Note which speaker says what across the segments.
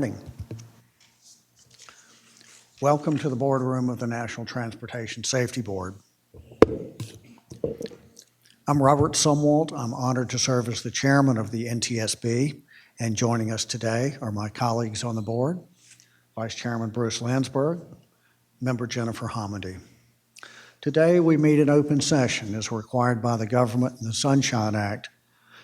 Speaker 1: Morning. Welcome to the boardroom of the National Transportation Safety Board. I'm Robert Sumwalt. I'm honored to serve as the chairman of the NTSB, and joining us today are my colleagues on the board, Vice Chairman Bruce Landsberg, Member Jennifer Homendy. Today we meet in open session as required by the government and the Sunshine Act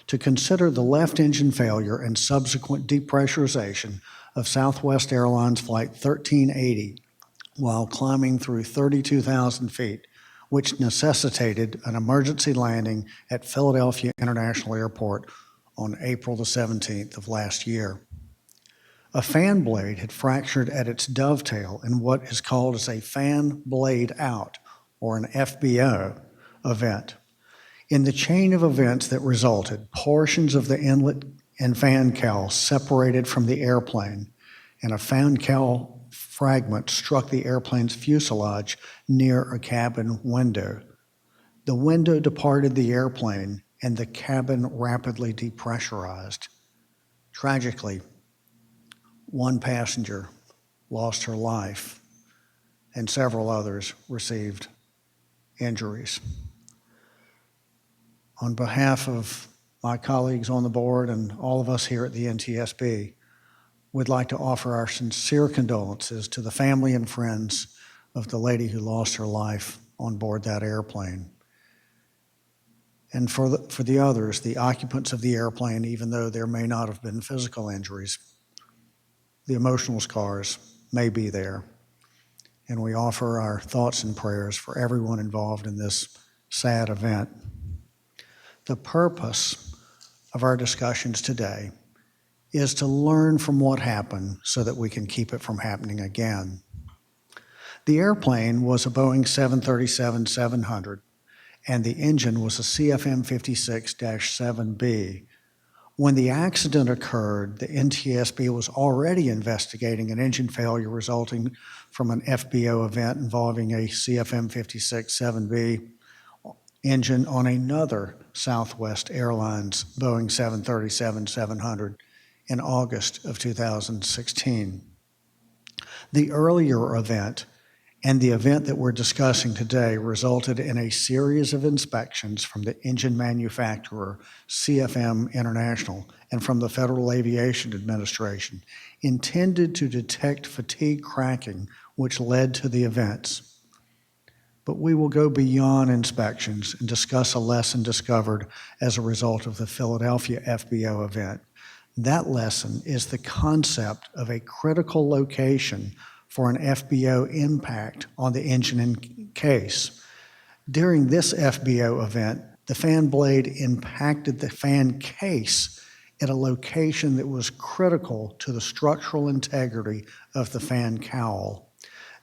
Speaker 1: to consider the left engine failure and subsequent depressurization of Southwest Airlines Flight 1380 while climbing through 32,000 feet, which necessitated an emergency landing at Philadelphia International Airport on April the 17th of last year. A fan blade had fractured at its dovetail in what is called as a fan blade out, or an FBO event. In the chain of events that resulted, portions of the inlet and fan cowl separated from the airplane, and a fan cowl fragment struck the airplane's fuselage near a cabin window. The window departed the airplane, and the cabin rapidly depressurized. Tragically, one passenger lost her life, and several others received injuries. On behalf of my colleagues on the board and all of us here at the NTSB, we'd like to offer our sincere condolences to the family and friends of the lady who lost her life on board that airplane. And for the others, the occupants of the airplane, even though there may not have been physical injuries, the emotional scars may be there. And we offer our thoughts and prayers for everyone involved in this sad event. The purpose of our discussions today is to learn from what happened so that we can keep it from happening again. The airplane was a Boeing 737-700, and the engine was a CFM-56-7B. When the accident occurred, the NTSB was already investigating an engine failure resulting from an FBO event involving a CFM-56-7B engine on another Southwest Airlines Boeing 737-700 in August of 2016. The earlier event and the event that we're discussing today resulted in a series of inspections from the engine manufacturer CFM International and from the Federal Aviation Administration intended to detect fatigue cracking, which led to the events. But we will go beyond inspections and discuss a lesson discovered as a result of the Philadelphia FBO event. That lesson is the concept of a critical location for an FBO impact on the engine in case. During this FBO event, the fan blade impacted the fan case at a location that was critical to the structural integrity of the fan cowl.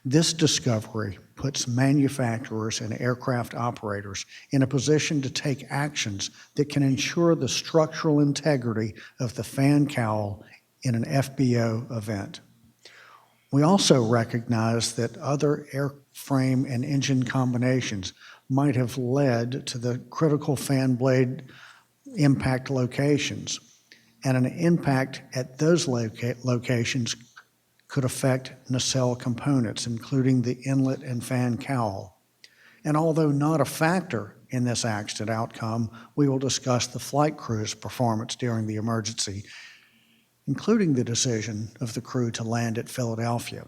Speaker 1: This discovery puts manufacturers and aircraft operators in a position to take actions that can ensure the structural integrity of the fan cowl in an FBO event. We also recognize that other airframe and engine combinations might have led to the critical fan blade impact locations, and an impact at those locations could affect nacelle components, including the inlet and fan cowl. And although not a factor in this accident outcome, we will discuss the flight crew's performance during the emergency, including the decision of the crew to land at Philadelphia.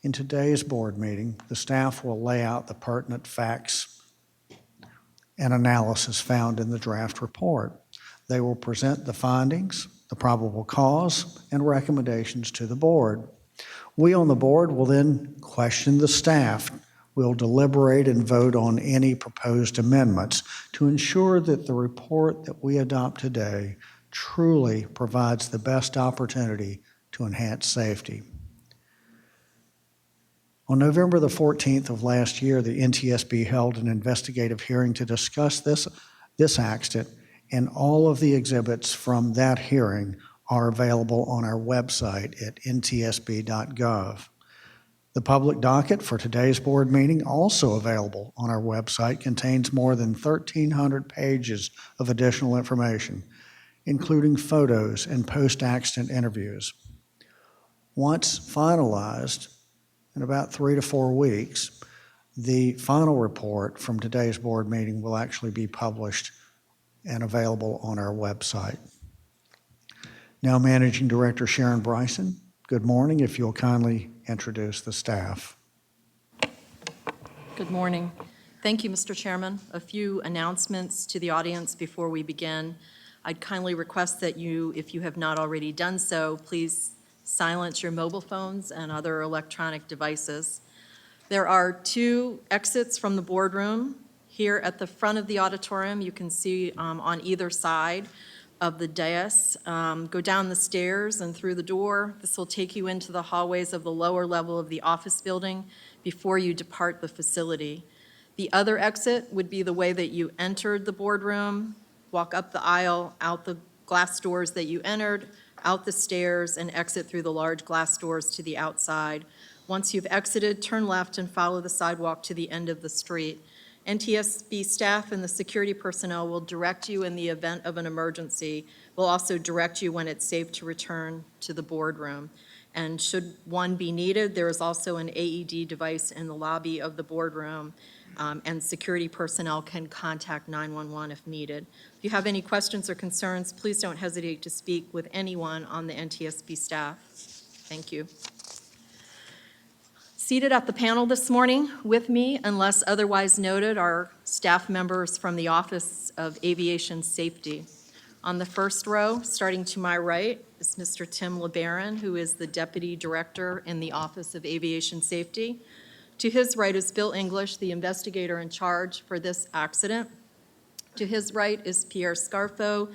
Speaker 1: In today's board meeting, the staff will lay out the pertinent facts and analysis found in the draft report. They will present the findings, the probable cause, and recommendations to the board. We on the board will then question the staff. We'll deliberate and vote on any proposed amendments to ensure that the report that we adopt today truly provides the best opportunity to enhance safety. On November the 14th of last year, the NTSB held an investigative hearing to discuss this accident, and all of the exhibits from that hearing are available on our website at ntsb.gov. The public docket for today's board meeting, also available on our website, contains more than 1,300 pages of additional information, including photos and post-accident interviews. Once finalized, in about 3 to 4 weeks, the final report from today's board meeting will actually be published and available on our website. Now, Managing Director Sharon Bryson, good morning. If you'll kindly introduce the staff.
Speaker 2: Good morning. Thank you, Mr. Chairman. A few announcements to the audience before we begin. I'd kindly request that you, if you have not already done so, please silence your mobile phones and other electronic devices. There are 2 exits from the boardroom. Here at the front of the auditorium, you can see on either side of the dais. Go down the stairs and through the door. This will take you into the hallways of the lower level of the office building before you depart the facility. The other exit would be the way that you entered the boardroom, walk up the aisle, out the glass doors that you entered, out the stairs, and exit through the large glass doors to the outside. Once you've exited, turn left and follow the sidewalk to the end of the street. NTSB staff and the security personnel will direct you in the event of an emergency. We'll also direct you when it's safe to return to the boardroom. And should one be needed, there is also an AED device in the lobby of the boardroom, and security personnel can contact 911 if needed. If you have any questions or concerns, please don't hesitate to speak with anyone on the NTSB staff. Thank you. Seated at the panel this morning with me, unless otherwise noted, are staff members from the Office of Aviation Safety. On the first row, starting to my right, is Mr. Tim LeBaron, who is the Deputy Director in the Office of Aviation Safety. To his right is Bill English, the investigator in charge for this accident. To his right is Pierre Scarfo,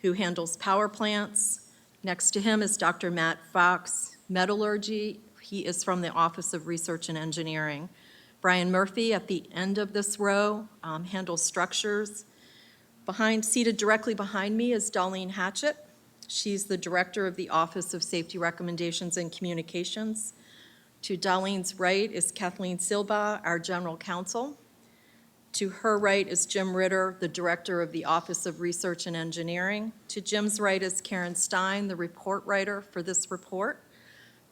Speaker 2: who handles power plants. Next to him is Dr. Matt Fox, metallurgy. He is from the Office of Research and Engineering. Brian Murphy, at the end of this row, handles structures. Seated directly behind me is Darlene Hatchett. She's the Director of the Office of Safety Recommendations and Communications. To Darlene's right is Kathleen Silba, our General Counsel. To her right is Jim Ritter, the Director of the Office of Research and Engineering. To Jim's right is Karen Stein, the report writer for this report.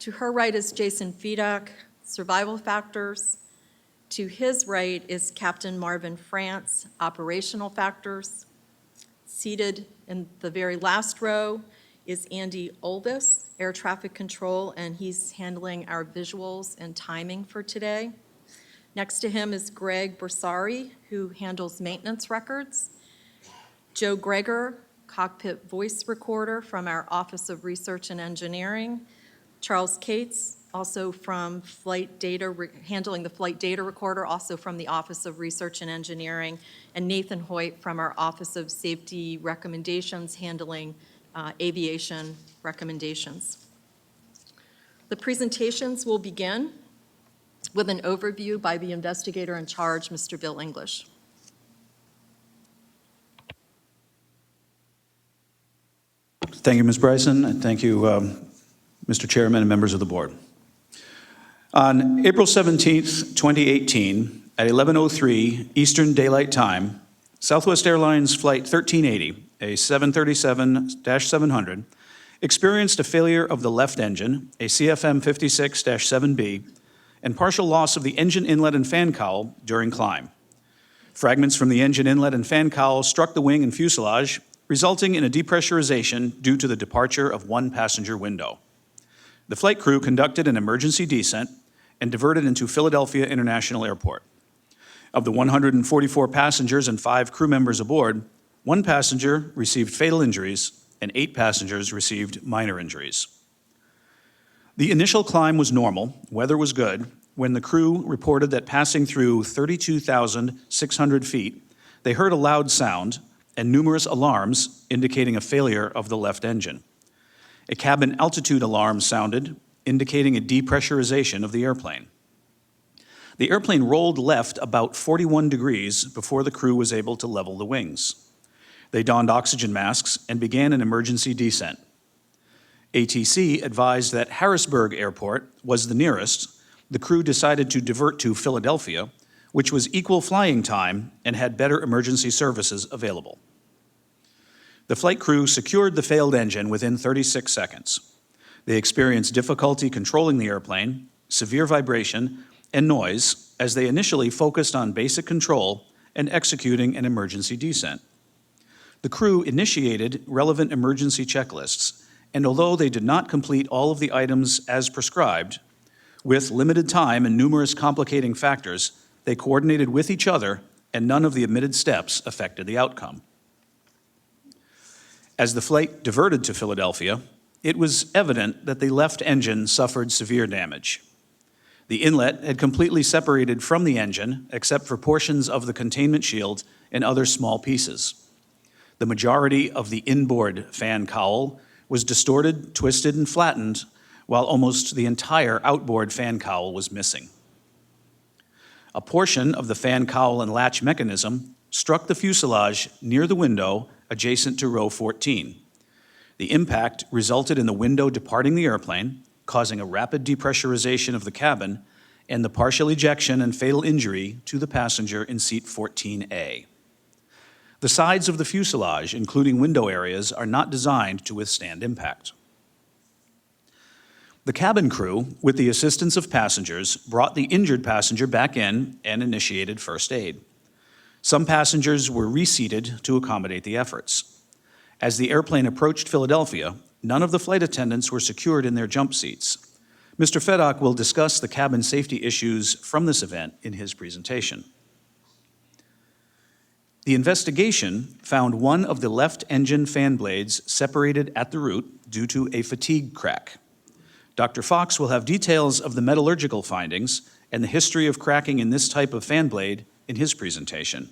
Speaker 2: To her right is Jason Fedak, Survival Factors. To his right is Captain Marvin France, Operational Factors. Seated in the very last row is Andy Olbis, Air Traffic Control, and he's handling our visuals and timing for today. Next to him is Greg Bersari, who handles maintenance records. Joe Greger, cockpit voice recorder from our Office of Research and Engineering. Charles Cates, also from flight data, handling the flight data recorder, also from the Office of Research and Engineering, and Nathan Hoyt from our Office of Safety Recommendations, handling aviation recommendations. The presentations will begin with an overview by the investigator in charge, Mr. Bill English.
Speaker 3: Thank you, Ms. Bryson, and thank you, Mr. Chairman and members of the board. On April 17th, 2018, at 11:03 Eastern Daylight Time, Southwest Airlines Flight 1380, a 737-700, experienced a failure of the left engine, a CFM-56-7B, and partial loss of the engine inlet and fan cowl during climb. Fragments from the engine inlet and fan cowl struck the wing and fuselage, resulting in a depressurization due to the departure of one passenger window. The flight crew conducted an emergency descent and diverted into Philadelphia International Airport. Of the 144 passengers and 5 crew members aboard, 1 passenger received fatal injuries and 8 passengers received minor injuries. The initial climb was normal, weather was good, when the crew reported that passing through 32,600 feet, they heard a loud sound and numerous alarms indicating a failure of the left engine. A cabin altitude alarm sounded, indicating a depressurization of the airplane. The airplane rolled left about 41 degrees before the crew was able to level the wings. They donned oxygen masks and began an emergency descent. ATC advised that Harrisburg Airport was the nearest. The crew decided to divert to Philadelphia, which was equal flying time and had better emergency services available. The flight crew secured the failed engine within 36 seconds. They experienced difficulty controlling the airplane, severe vibration, and noise as they initially focused on basic control and executing an emergency descent. The crew initiated relevant emergency checklists, and although they did not complete all of the items as prescribed, with limited time and numerous complicating factors, they coordinated with each other, and none of the omitted steps affected the outcome. As the flight diverted to Philadelphia, it was evident that the left engine suffered severe damage. The inlet had completely separated from the engine, except for portions of the containment shield and other small pieces. The majority of the inboard fan cowl was distorted, twisted, and flattened, while almost the entire outboard fan cowl was missing. A portion of the fan cowl and latch mechanism struck the fuselage near the window adjacent to row 14. The impact resulted in the window departing the airplane, causing a rapid depressurization of the cabin and the partial ejection and fatal injury to the passenger in seat 14A. The sides of the fuselage, including window areas, are not designed to withstand impact. The cabin crew, with the assistance of passengers, brought the injured passenger back in and initiated first aid. Some passengers were reseated to accommodate the efforts. As the airplane approached Philadelphia, none of the flight attendants were secured in their jump seats. Mr. Fedock will discuss the cabin safety issues from this event in his presentation. The investigation found one of the left engine fan blades separated at the root due to a fatigue crack. Dr. Fox will have details of the metallurgical findings and the history of cracking in this type of fan blade in his presentation.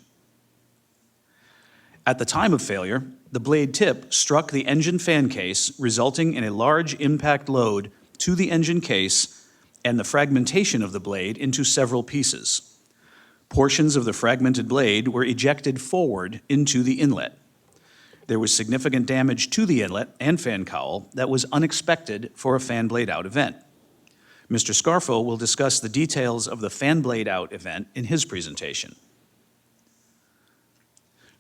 Speaker 3: At the time of failure, the blade tip struck the engine fan case, resulting in a large impact load to the engine case and the fragmentation of the blade into several pieces. Portions of the fragmented blade were ejected forward into the inlet. There was significant damage to the inlet and fan cowl that was unexpected for a fan blade out event. Mr. Scarfo will discuss the details of the fan blade out event in his presentation.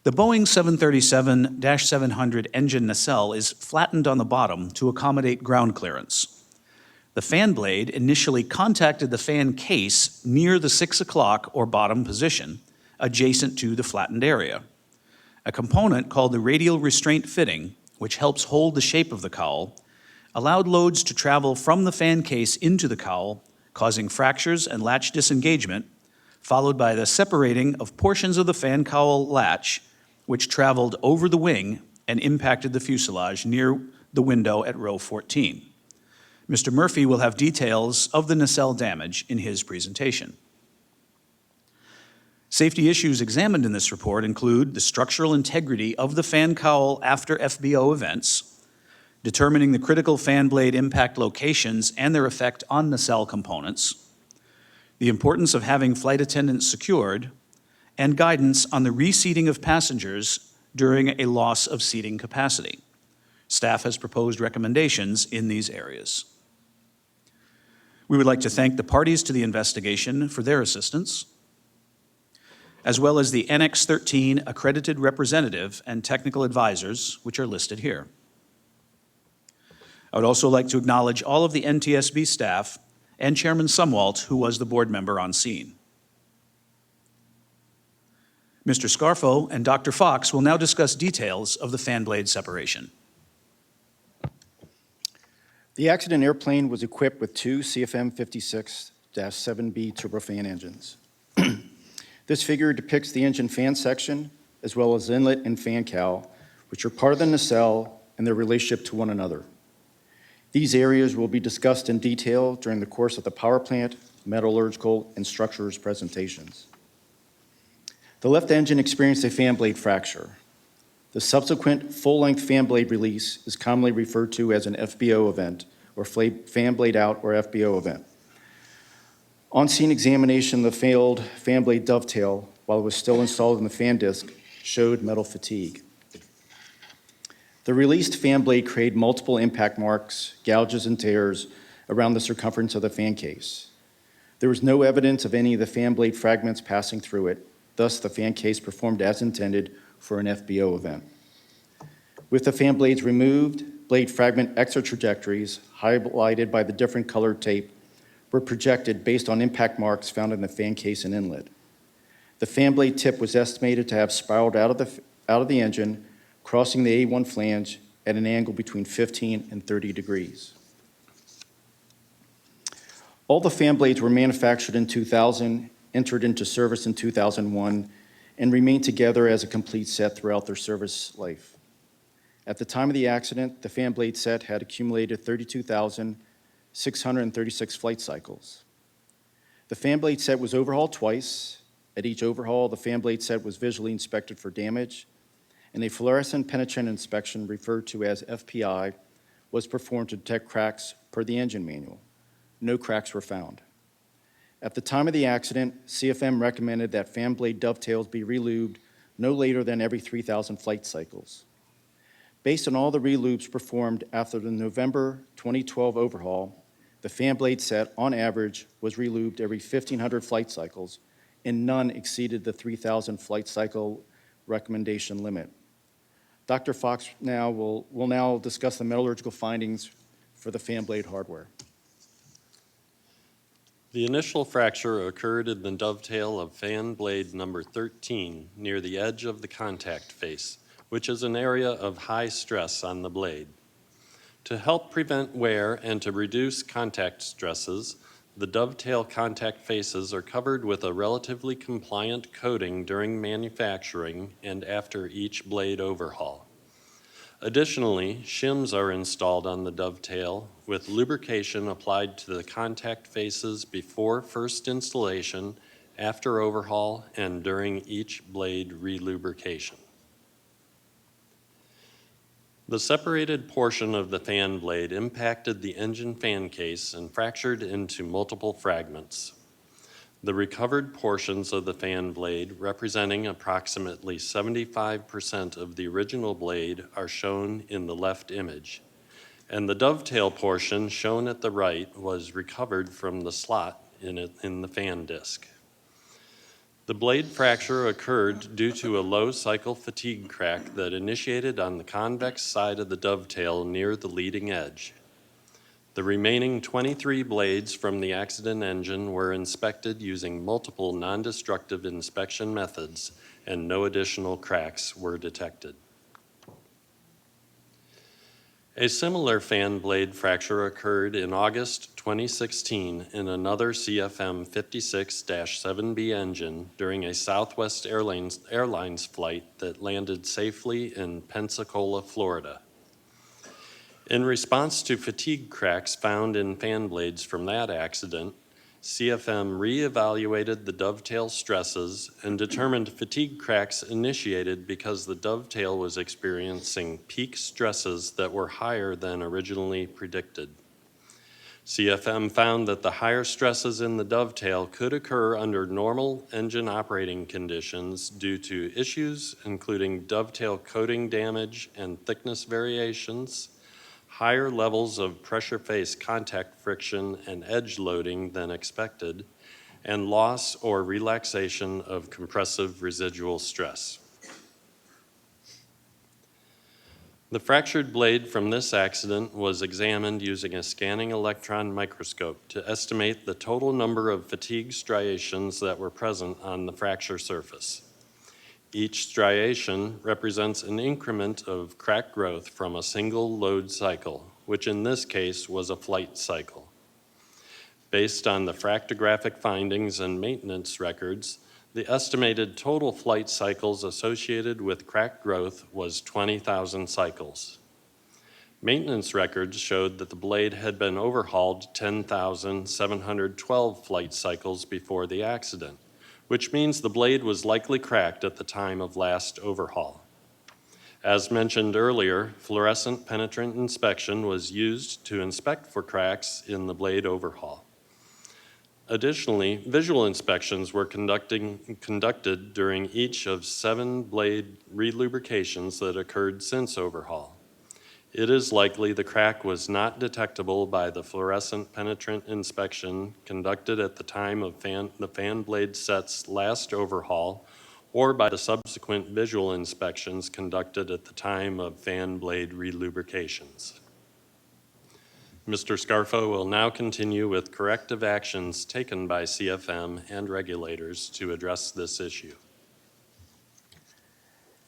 Speaker 3: The Boeing 737-700 engine nacelle is flattened on the bottom to accommodate ground clearance. The fan blade initially contacted the fan case near the 6 o'clock or bottom position, adjacent to the flattened area. A component called the radial restraint fitting, which helps hold the shape of the cowl, allowed loads to travel from the fan case into the cowl, causing fractures and latch disengagement, followed by the separating of portions of the fan cowl latch, which traveled over the wing and impacted the fuselage near the window at row 14. Mr. Murphy will have details of the nacelle damage in his presentation. Safety issues examined in this report include the structural integrity of the fan cowl after FBO events, determining the critical fan blade impact locations and their effect on nacelle components, the importance of having flight attendants secured, and guidance on the reseating of passengers during a loss of seating capacity. Staff has proposed recommendations in these areas. We would like to thank the parties to the investigation for their assistance, as well as the Annex 13 accredited representative and technical advisors, which are listed here. I would also like to acknowledge all of the NTSB staff and Chairman Sumwalt, who was the board member on scene. Mr. Scarfo and Dr. Fox will now discuss details of the fan blade separation.
Speaker 4: The accident airplane was equipped with two CFM-56-7B turbofan engines. This figure depicts the engine fan section, as well as inlet and fan cowl, which are part of the nacelle and their relationship to one another. These areas will be discussed in detail during the course of the power plant, metallurgical, and structures presentations. The left engine experienced a fan blade fracture. The subsequent full-length fan blade release is commonly referred to as an FBO event, or fan blade out or FBO event. On-scene examination of the failed fan blade dovetail, while it was still installed in the fan disc, showed metal fatigue. The released fan blade created multiple impact marks, gouges, and tears around the circumference of the fan case. There was no evidence of any of the fan blade fragments passing through it. Thus, the fan case performed as intended for an FBO event. With the fan blades removed, blade fragment exit trajectories, highlighted by the different colored tape, were projected based on impact marks found in the fan case and inlet. The fan blade tip was estimated to have spiraled out of the engine, crossing the A1 flange at an angle between 15 and 30 degrees. All the fan blades were manufactured in 2000, entered into service in 2001, and remained together as a complete set throughout their service life. At the time of the accident, the fan blade set had accumulated 32,636 flight cycles. The fan blade set was overhauled twice. At each overhaul, the fan blade set was visually inspected for damage, and a fluorescent penetrant inspection, referred to as FPI, was performed to detect cracks per the engine manual. No cracks were found. At the time of the accident, CFM recommended that fan blade dovetails be relubed no later than every 3,000 flight cycles. Based on all the relubes performed after the November 2012 overhaul, the fan blade set, on average, was relubed every 1,500 flight cycles, and none exceeded the 3,000 flight cycle recommendation limit. Dr. Fox will now discuss the metallurgical findings for the fan blade hardware.
Speaker 5: The initial fracture occurred in the dovetail of fan blade number 13 near the edge of the contact face, which is an area of high stress on the blade. To help prevent wear and to reduce contact stresses, the dovetail contact faces are covered with a relatively compliant coating during manufacturing and after each blade overhaul. Additionally, shims are installed on the dovetail with lubrication applied to the contact faces before first installation, after overhaul, and during each blade relubrication. The separated portion of the fan blade impacted the engine fan case and fractured into multiple fragments. The recovered portions of the fan blade, representing approximately 75% of the original blade, are shown in the left image, and the dovetail portion shown at the right was recovered from the slot in the fan disc. The blade fracture occurred due to a low cycle fatigue crack that initiated on the convex side of the dovetail near the leading edge. The remaining 23 blades from the accident engine were inspected using multiple non-destructive inspection methods, and no additional cracks were detected. A similar fan blade fracture occurred in August 2016 in another CFM-56-7B engine during a Southwest Airlines flight that landed safely in Pensacola, Florida. In response to fatigue cracks found in fan blades from that accident, CFM reevaluated the dovetail stresses and determined fatigue cracks initiated because the dovetail was experiencing peak stresses that were higher than originally predicted. CFM found that the higher stresses in the dovetail could occur under normal engine operating conditions due to issues including dovetail coating damage and thickness variations, higher levels of pressure face contact friction and edge loading than expected, and loss or relaxation of compressive residual stress. The fractured blade from this accident was examined using a scanning electron microscope to estimate the total number of fatigue striations that were present on the fracture surface. Each striation represents an increment of crack growth from a single load cycle, which in this case was a flight cycle. Based on the fractographic findings and maintenance records, the estimated total flight cycles associated with crack growth was 20,000 cycles. Maintenance records showed that the blade had been overhauled 10,712 flight cycles before the accident, which means the blade was likely cracked at the time of last overhaul. As mentioned earlier, fluorescent penetrant inspection was used to inspect for cracks in the blade overhaul. Additionally, visual inspections were conducted during each of 7 blade relubrications that occurred since overhaul. It is likely the crack was not detectable by the fluorescent penetrant inspection conducted at the time of the fan blade set's last overhaul, or by the subsequent visual inspections conducted at the time of fan blade relubrications. Mr. Scarfo will now continue with corrective actions taken by CFM and regulators to address this issue.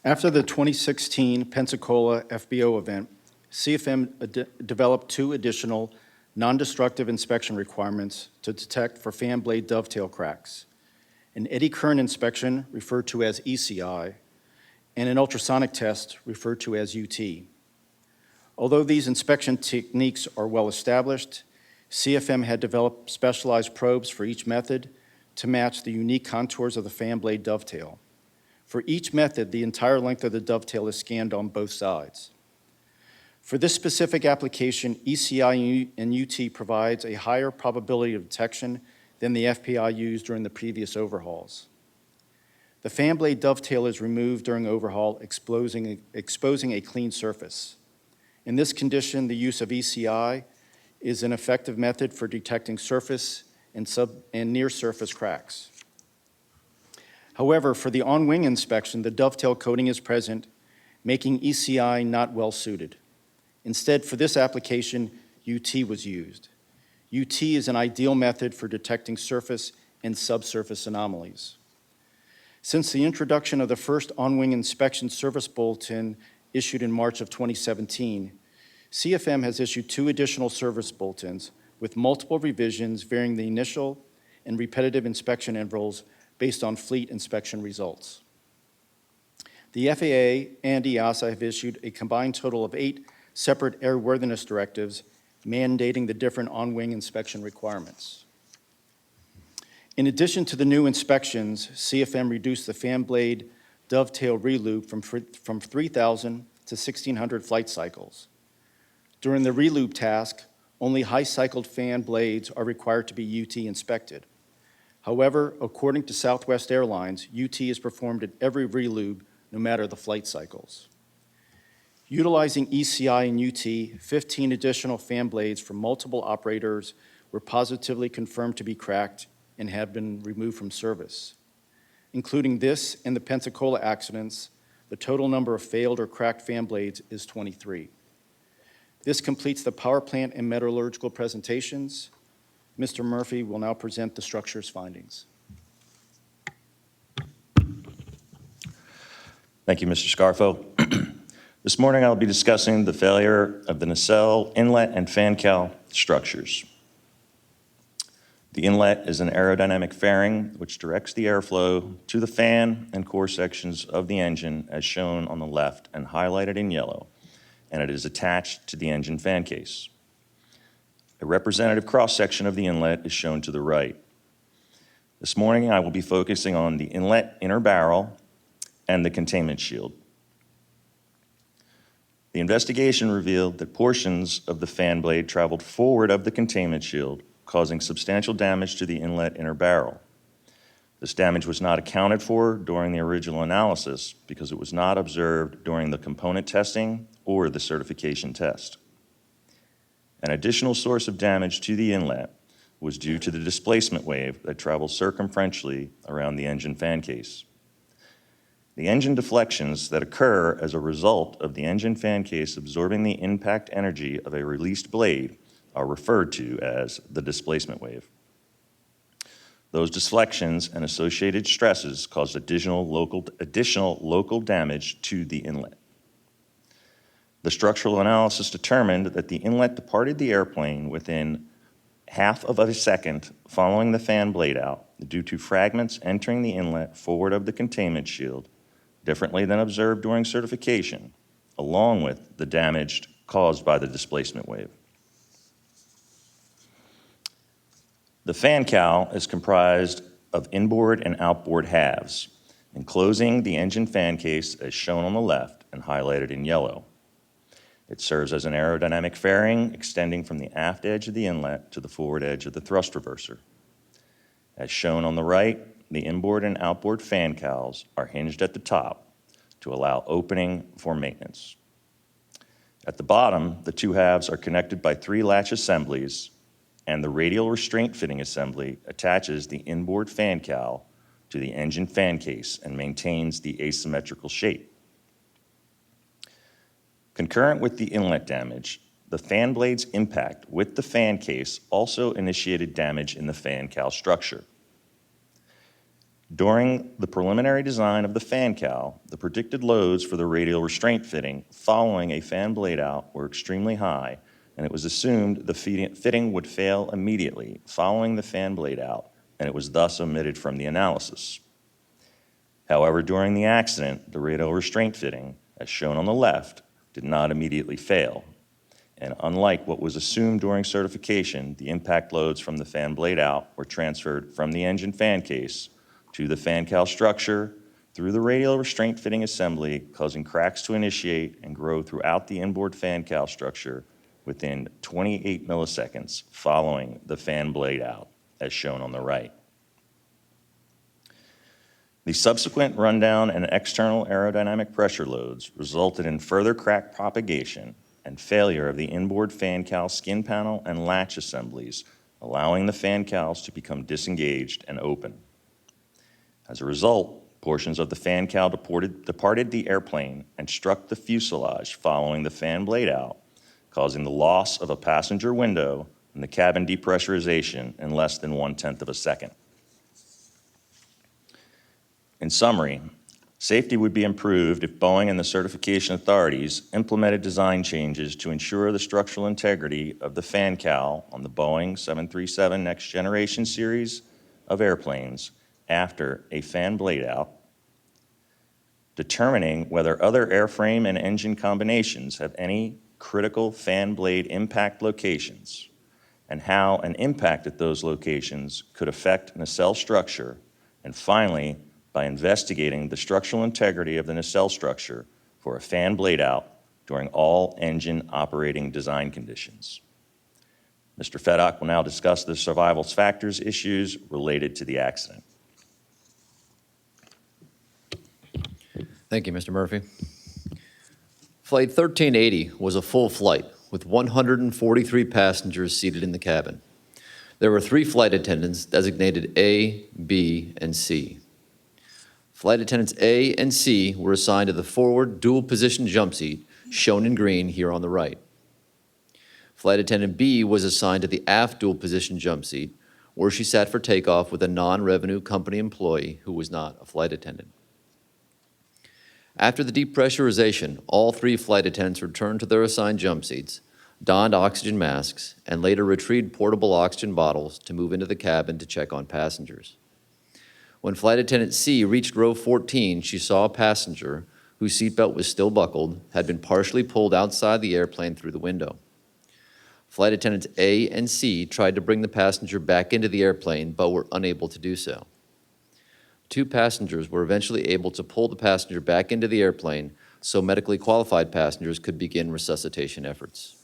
Speaker 4: After the 2016 Pensacola FBO event, CFM developed 2 additional non-destructive inspection requirements to detect for fan blade dovetail cracks: an eddy current inspection, referred to as ECI, and an ultrasonic test, referred to as UT. Although these inspection techniques are well established, CFM had developed specialized probes for each method to match the unique contours of the fan blade dovetail. For each method, the entire length of the dovetail is scanned on both sides. For this specific application, ECI and UT provides a higher probability of detection than the FPI used during the previous overhauls. The fan blade dovetail is removed during overhaul, exposing a clean surface. In this condition, the use of ECI is an effective method for detecting surface and near-surface cracks. However, for the on-wing inspection, the dovetail coating is present, making ECI not well suited. Instead, for this application, UT was used. UT is an ideal method for detecting surface and subsurface anomalies. Since the introduction of the first on-wing inspection service bulletin issued in March of 2017, CFM has issued 2 additional service bulletins with multiple revisions varying the initial and repetitive inspection intervals based on fleet inspection results. The FAA and EASA have issued a combined total of 8 separate airworthiness directives mandating the different on-wing inspection requirements. In addition to the new inspections, CFM reduced the fan blade dovetail relube from 3,000 to 1,600 flight cycles. During the relube task, only high-cycled fan blades are required to be UT inspected. However, according to Southwest Airlines, UT is performed at every relube, no matter the flight cycles. Utilizing ECI and UT, 15 additional fan blades from multiple operators were positively confirmed to be cracked and have been removed from service. Including this and the Pensacola accidents, the total number of failed or cracked fan blades is 23. This completes the power plant and metallurgical presentations. Mr. Murphy will now present the structure's findings.
Speaker 6: Thank you, Mr. Scarfo. This morning I'll be discussing the failure of the nacelle, inlet, and fan cowl structures. The inlet is an aerodynamic fairing which directs the airflow to the fan and core sections of the engine as shown on the left and highlighted in yellow, and it is attached to the engine fan case. A representative cross-section of the inlet is shown to the right. This morning, I will be focusing on the inlet inner barrel and the containment shield. The investigation revealed that portions of the fan blade traveled forward of the containment shield, causing substantial damage to the inlet inner barrel. This damage was not accounted for during the original analysis because it was not observed during the component testing or the certification test. An additional source of damage to the inlet was due to the displacement wave that travels circumferentially around the engine fan case. The engine deflections that occur as a result of the engine fan case absorbing the impact energy of a released blade are referred to as the displacement wave. Those deflections and associated stresses caused additional local damage to the inlet. The structural analysis determined that the inlet departed the airplane within half of a second following the fan blade out due to fragments entering the inlet forward of the containment shield, differently than observed during certification, along with the damage caused by the displacement wave. The fan cowl is comprised of inboard and outboard halves, enclosing the engine fan case as shown on the left and highlighted in yellow. It serves as an aerodynamic fairing extending from the aft edge of the inlet to the forward edge of the thrust reverser. As shown on the right, the inboard and outboard fan cowls are hinged at the top to allow opening for maintenance. At the bottom, the two halves are connected by 3 latch assemblies, and the radial restraint fitting assembly attaches the inboard fan cowl to the engine fan case and maintains the asymmetrical shape. Concurrent with the inlet damage, the fan blade's impact with the fan case also initiated damage in the fan cowl structure. During the preliminary design of the fan cowl, the predicted loads for the radial restraint fitting following a fan blade out were extremely high, and it was assumed the fitting would fail immediately following the fan blade out, and it was thus omitted from the analysis. However, during the accident, the radial restraint fitting, as shown on the left, did not immediately fail. And unlike what was assumed during certification, the impact loads from the fan blade out were transferred from the engine fan case to the fan cowl structure through the radial restraint fitting assembly, causing cracks to initiate and grow throughout the inboard fan cowl structure within 28 milliseconds following the fan blade out, as shown on the right. The subsequent rundown and external aerodynamic pressure loads resulted in further crack propagation and failure of the inboard fan cowl skin panel and latch assemblies, allowing the fan cowls to become disengaged and open. As a result, portions of the fan cowl departed the airplane and struck the fuselage following the fan blade out, causing the loss of a passenger window and the cabin depressurization in less than 1/10 of a second. In summary, safety would be improved if Boeing and the certification authorities implemented design changes to ensure the structural integrity of the fan cowl on the Boeing 737 Next Generation series of airplanes after a fan blade out, determining whether other airframe and engine combinations have any critical fan blade impact locations, and how an impact at those locations could affect nacelle structure, and finally, by investigating the structural integrity of the nacelle structure for a fan blade out during all engine operating design conditions. Mr. Fedock will now discuss the survival factors issues related to the accident.
Speaker 7: Thank you, Mr. Murphy. Flight 1380 was a full flight with 143 passengers seated in the cabin. There were 3 flight attendants designated A, B, and C. Flight attendants A and C were assigned to the forward dual-position jump seat, shown in green here on the right. Flight attendant B was assigned to the aft dual-position jump seat, where she sat for takeoff with a non-revenue company employee who was not a flight attendant. After the depressurization, all 3 flight attendants returned to their assigned jump seats, donned oxygen masks, and later retrieved portable oxygen bottles to move into the cabin to check on passengers. When Flight Attendant C reached row 14, she saw a passenger whose seatbelt was still buckled, had been partially pulled outside the airplane through the window. Flight Attendants A and C tried to bring the passenger back into the airplane, but were unable to do so. 2 passengers were eventually able to pull the passenger back into the airplane so medically qualified passengers could begin resuscitation efforts.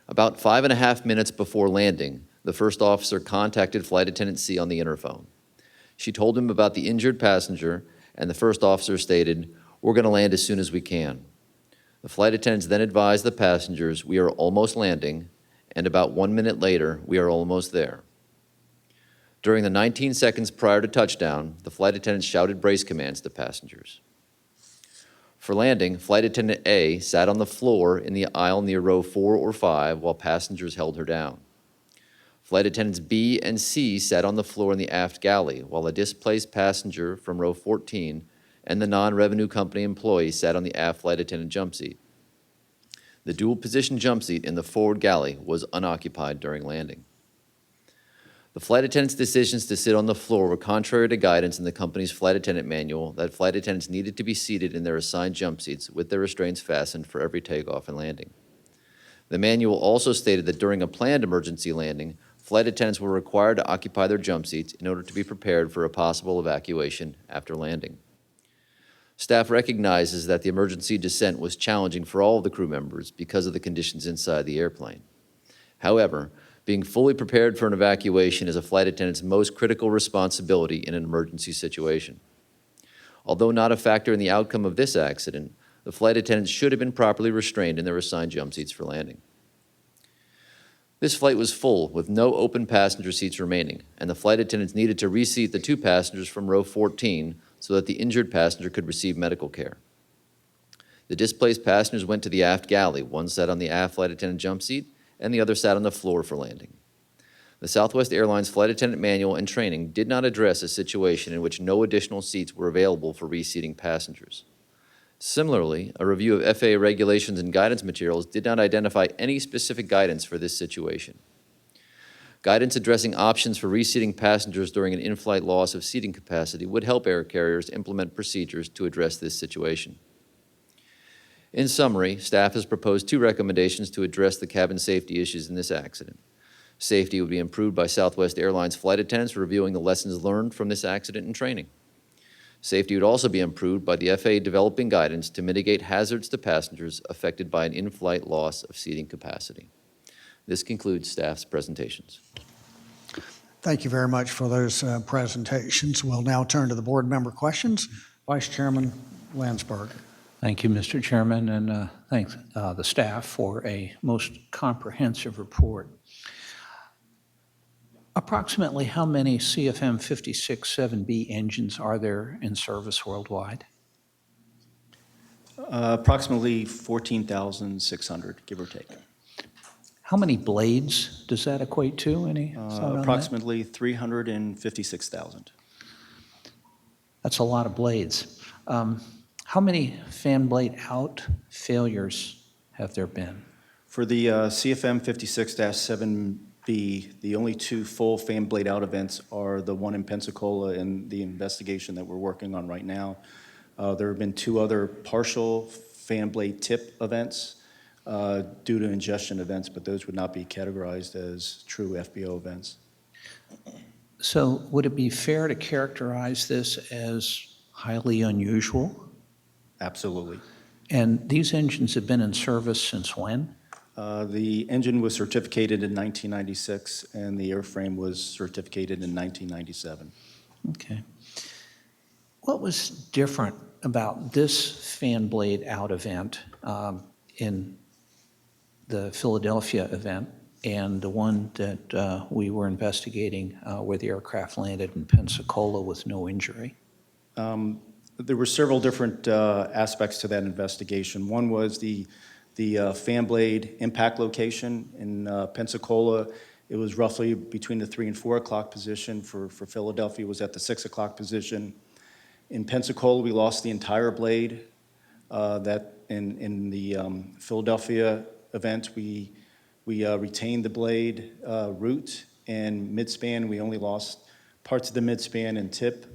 Speaker 7: About 5.5 minutes before landing, the first officer contacted Flight Attendant C on the interphone. She told him about the injured passenger, and the first officer stated, "We're going to land as soon as we can." The flight attendants then advised the passengers, "We are almost landing," and about 1 minute later, "We are almost there." During the 19 seconds prior to touchdown, the flight attendants shouted brace commands to passengers. For landing, Flight Attendant A sat on the floor in the aisle near row 4 or 5 while passengers held her down. Flight attendants B and C sat on the floor in the aft galley, while a displaced passenger from row 14 and the non-revenue company employee sat on the aft flight attendant jump seat. The dual-position jump seat in the forward galley was unoccupied during landing. The flight attendants' decisions to sit on the floor were contrary to guidance in the company's flight attendant manual that flight attendants needed to be seated in their assigned jump seats with their restraints fastened for every takeoff and landing. The manual also stated that during a planned emergency landing, flight attendants were required to occupy their jump seats in order to be prepared for a possible evacuation after landing. Staff recognizes that the emergency descent was challenging for all of the crew members because of the conditions inside the airplane. However, being fully prepared for an evacuation is a flight attendant's most critical responsibility in an emergency situation. Although not a factor in the outcome of this accident, the flight attendants should have been properly restrained in their assigned jump seats for landing. This flight was full, with no open passenger seats remaining, and the flight attendants needed to reseat the 2 passengers from row 14 so that the injured passenger could receive medical care. The displaced passengers went to the aft galley. One sat on the aft flight attendant jump seat, and the other sat on the floor for landing. The Southwest Airlines flight attendant manual and training did not address a situation in which no additional seats were available for reseating passengers. Similarly, a review of FAA regulations and guidance materials did not identify any specific guidance for this situation. Guidance addressing options for reseating passengers during an in-flight loss of seating capacity would help air carriers implement procedures to address this situation. In summary, staff has proposed 2 recommendations to address the cabin safety issues in this accident. Safety would be improved by Southwest Airlines flight attendants reviewing the lessons learned from this accident and training. Safety would also be improved by the FAA developing guidance to mitigate hazards to passengers affected by an in-flight loss of seating capacity. This concludes staff's presentations.
Speaker 1: Thank you very much for those presentations. We'll now turn to the board member questions. Vice Chairman Landsberg.
Speaker 8: Thank you, Mr. Chairman, and thanks the staff for a most comprehensive report. Approximately how many CFM-56-7B engines are there in service worldwide?
Speaker 4: Approximately 14,600, give or take.
Speaker 8: How many blades does that equate to? Any thought on that?
Speaker 4: Approximately 356,000.
Speaker 8: That's a lot of blades. How many fan blade out failures have there been?
Speaker 4: For the CFM-56-7B, the only 2 full fan blade out events are the one in Pensacola and the investigation that we're working on right now. There have been 2 other partial fan blade tip events due to ingestion events, but those would not be categorized as true FBO events.
Speaker 8: So would it be fair to characterize this as highly unusual?
Speaker 4: Absolutely.
Speaker 8: And these engines have been in service since when?
Speaker 4: The engine was certificated in 1996, and the airframe was certificated in 1997.
Speaker 8: Okay. What was different about this fan blade out event in the Philadelphia event and the one that we were investigating where the aircraft landed in Pensacola with no injury?
Speaker 4: There were several different aspects to that investigation. One was the fan blade impact location in Pensacola. It was roughly between the 3 and 4 o'clock position. For Philadelphia, it was at the 6 o'clock position. In Pensacola, we lost the entire blade. That in the Philadelphia event, we retained the blade root, and midspan, we only lost parts of the midspan and tip.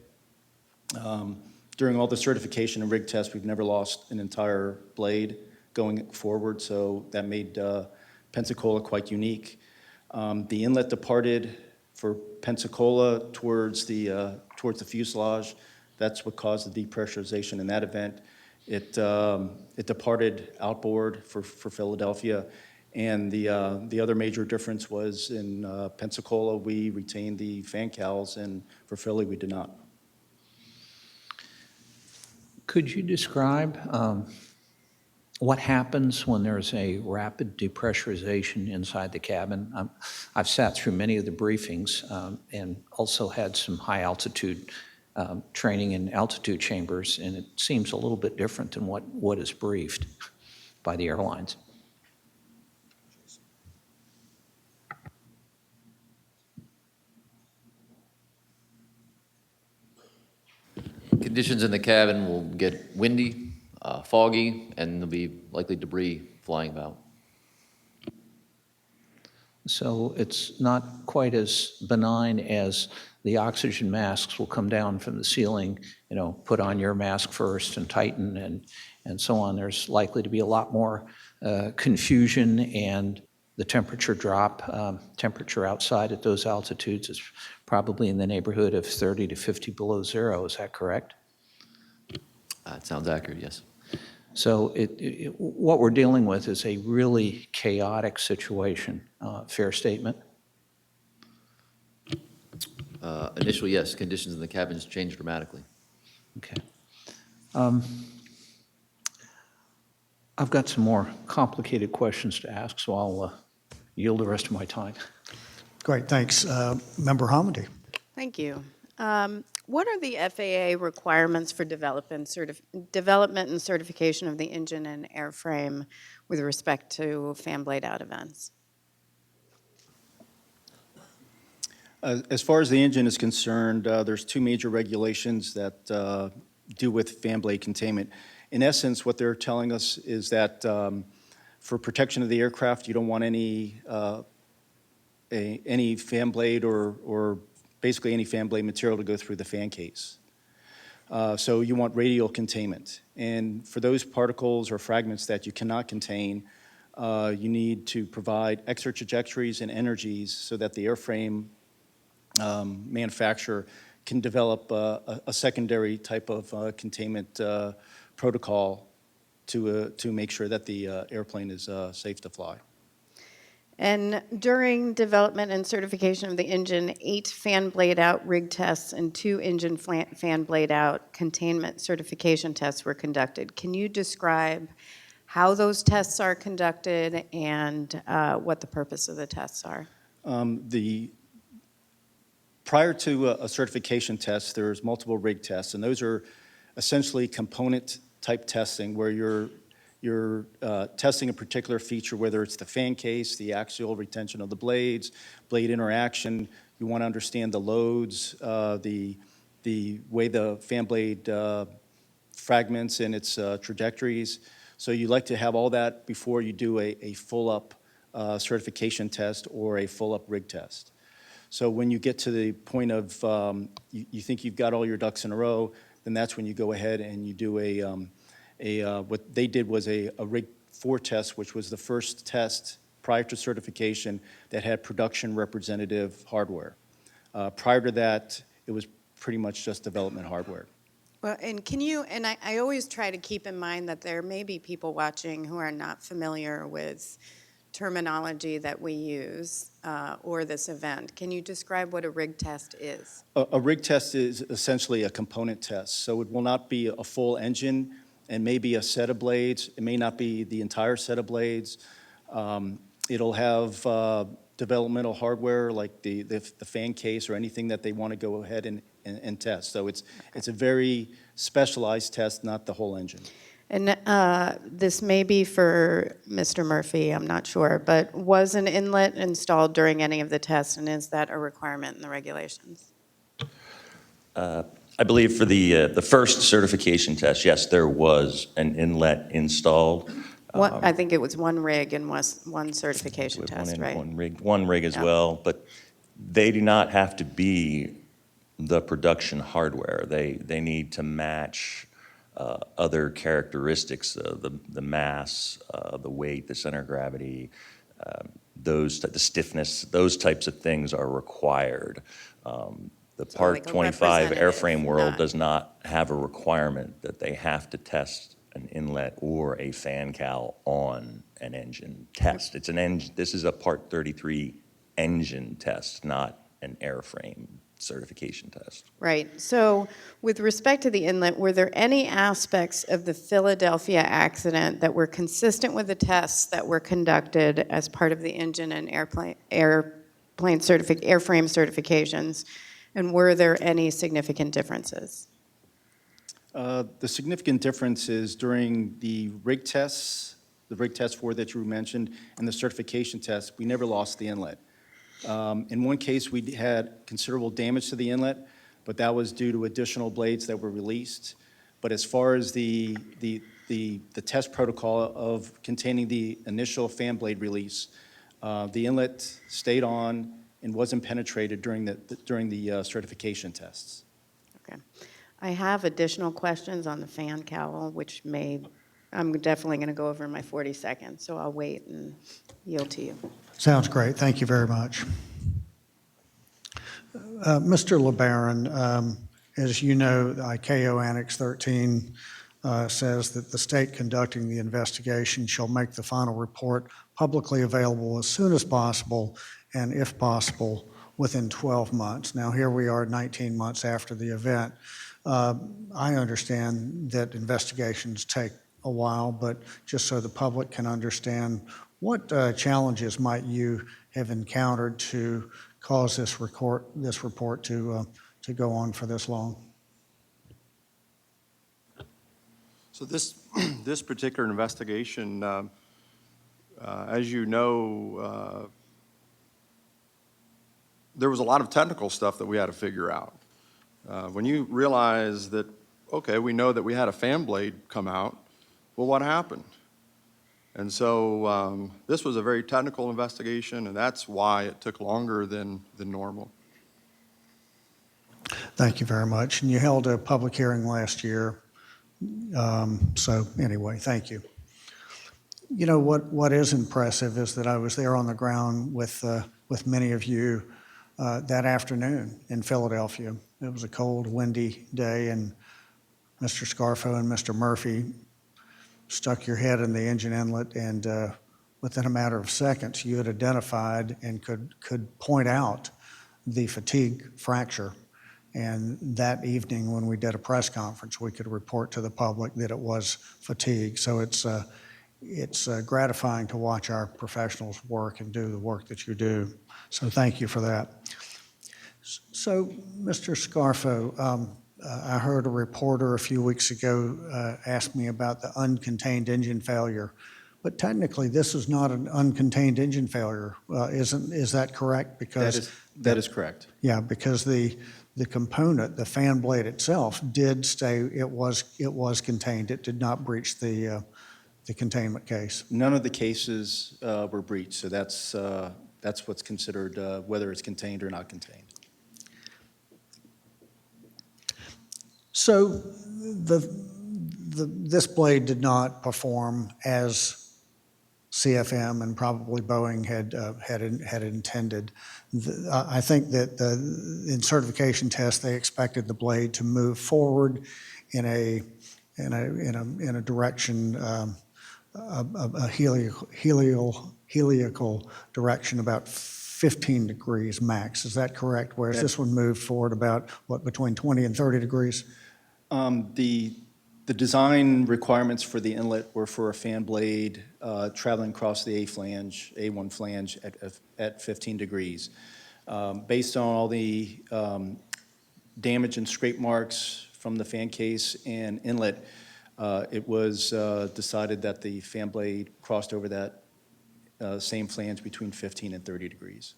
Speaker 4: During all the certification and rig tests, we've never lost an entire blade going forward, so that made Pensacola quite unique. The inlet departed for Pensacola towards the fuselage. That's what caused the depressurization in that event. It departed outboard for Philadelphia, and the other major difference was in Pensacola we retained the fan cowls, and for Philly we did not.
Speaker 8: Could you describe what happens when there's a rapid depressurization inside the cabin? I've sat through many of the briefings and also had some high altitude training in altitude chambers, and it seems a little bit different than what is briefed by the airlines.
Speaker 7: Conditions in the cabin will get windy, foggy, and there'll be likely debris flying about.
Speaker 8: So it's not quite as benign as the oxygen masks will come down from the ceiling, put on your mask first and tighten and so on. There's likely to be a lot more confusion, and the temperature drop. Temperature outside at those altitudes is probably in the neighborhood of 30 to 50 below zero. Is that correct?
Speaker 7: It sounds accurate, yes.
Speaker 8: So what we're dealing with is a really chaotic situation. Fair statement?
Speaker 7: Initially, yes, conditions in the cabins changed dramatically.
Speaker 8: Okay. I've got some more complicated questions to ask, so I'll yield the rest of my time.
Speaker 1: Great, thanks. Member Hamady.
Speaker 9: Thank you. What are the FAA requirements for development and certification of the engine and airframe with respect to fan blade out events?
Speaker 4: As far as the engine is concerned, there's two major regulations that do with fan blade containment. In essence, what they're telling us is that for protection of the aircraft, you don't want any fan blade or basically any fan blade material to go through the fan case. So you want radial containment. And for those particles or fragments that you cannot contain, you need to provide extra trajectories and energies so that the airframe manufacturer can develop a secondary type of containment protocol to make sure that the airplane is safe to fly.
Speaker 9: And during development and certification of the engine, 8 fan blade out rig tests and 2 engine fan blade out containment certification tests were conducted. Can you describe how those tests are conducted and what the purpose of the tests are?
Speaker 4: Prior to a certification test, there's multiple rig tests, and those are essentially component type testing where you're testing a particular feature, whether it's the fan case, the axial retention of the blades, blade interaction. You want to understand the loads, the way the fan blade fragments and its trajectories. So you like to have all that before you do a full-up certification test or a full-up rig test. So when you get to the point of you think you've got all your ducks in a row, then that's when you go ahead and you do what they did was a Rig 4 test, which was the first test prior to certification that had production representative hardware. Prior to that, it was pretty much just development hardware.
Speaker 9: Well, and can you, and I always try to keep in mind that there may be people watching who are not familiar with terminology that we use or this event. Can you describe what a rig test is?
Speaker 4: A rig test is essentially a component test. So it will not be a full engine and maybe a set of blades. It may not be the entire set of blades. It'll have developmental hardware like the fan case or anything that they want to go ahead and test. So it's a very specialized test, not the whole engine.
Speaker 9: And this may be for Mr. Murphy, I'm not sure, but was an inlet installed during any of the tests, and is that a requirement in the regulations?
Speaker 6: I believe for the first certification test, yes, there was an inlet installed.
Speaker 9: I think it was one rig and one certification test, right?
Speaker 6: One rig as well, but they do not have to be the production hardware. They need to match other characteristics, the mass, the weight, the center of gravity, the stiffness, those types of things are required. The
Speaker 9: So
Speaker 6: Part
Speaker 9: like a
Speaker 6: 25
Speaker 9: representative,
Speaker 6: airframe world
Speaker 9: not-
Speaker 6: does not have a requirement that they have to test an inlet or a fan cowl on an engine test. It's an engine. This is a Part 33 engine test, not an airframe certification test.
Speaker 9: Right. So with respect to the inlet, were there any aspects of the Philadelphia accident that were consistent with the tests that were conducted as part of the engine and airframe certifications? And were there any significant differences?
Speaker 4: The significant difference is during the rig tests, the rig test 4 that you mentioned, and the certification test, we never lost the inlet. In one case, we had considerable damage to the inlet, but that was due to additional blades that were released. But as far as the test protocol of containing the initial fan blade release, the inlet stayed on and wasn't penetrated during the certification tests.
Speaker 9: Okay. I have additional questions on the fan cowl, which I'm definitely going to go over in my 40 seconds, so I'll wait and yield to you.
Speaker 1: Sounds great. Thank you very much. Mr. LeBaron, as you know, ICAO Annex 13 says that the state conducting the investigation shall make the final report publicly available as soon as possible and, if possible, within 12 months. Now, here we are 19 months after the event. I understand that investigations take a while, but just so the public can understand, what challenges might you have encountered to cause this report to to go on for this long?
Speaker 10: So this particular investigation, as you know, there was a lot of technical stuff that we had to figure out. When you realize that, okay, we know that we had a fan blade come out, well, what happened? And so this was a very technical investigation, and that's why it took longer than normal.
Speaker 1: Thank you very much. And you held a public hearing last year. So anyway, thank you. You know, what is impressive is that I was there on the ground with many of you that afternoon in Philadelphia. It was a cold, windy day, and Mr. Scarfo and Mr. Murphy stuck your head in the engine inlet, and within a matter of seconds, you had identified and could point out the fatigue fracture. And that evening, when we did a press conference, we could report to the public that it was fatigue. So it's gratifying to watch our professionals work and do the work that you do. So thank you for that. So, Mr. Scarfo, I heard a reporter a few weeks ago ask me about the uncontained engine failure. But technically, this is not an uncontained engine failure, is that correct? Because
Speaker 4: That is correct.
Speaker 1: yeah, because the component, the fan blade itself, did say it was contained. It did not breach the containment case.
Speaker 4: None of the cases were breached, so that's what's considered whether it's contained or not contained.
Speaker 1: So this blade did not perform as CFM and probably Boeing had intended. I think that in certification tests they expected the blade to move forward in a direction, a heliacal direction about 15 degrees max. Is that correct? Whereas this one moved forward about between 20 and 30 degrees?
Speaker 4: The design requirements for the inlet were for a fan blade traveling across the A1 flange at 15 degrees. Based on all the damage and scrape marks from the fan case and inlet, it was decided that the fan blade crossed over that same flange between 15 and 30 degrees.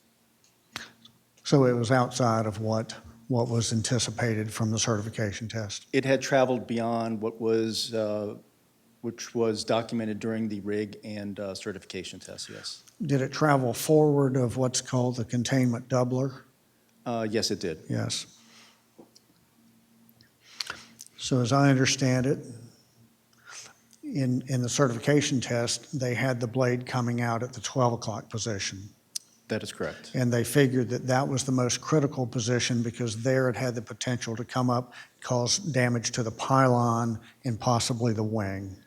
Speaker 1: So it was outside of what was anticipated from the certification test?
Speaker 4: It had traveled beyond which was documented during the rig and certification test, yes.
Speaker 1: Did it travel forward of what's called the containment doubler?
Speaker 4: Yes, it did.
Speaker 1: Yes. So as I understand it, in the certification test, they had the blade coming out at the 12 o'clock position.
Speaker 4: That is correct.
Speaker 1: And they figured that that was the most critical position because there it had the potential to come up, cause damage to the pylon and possibly the wing.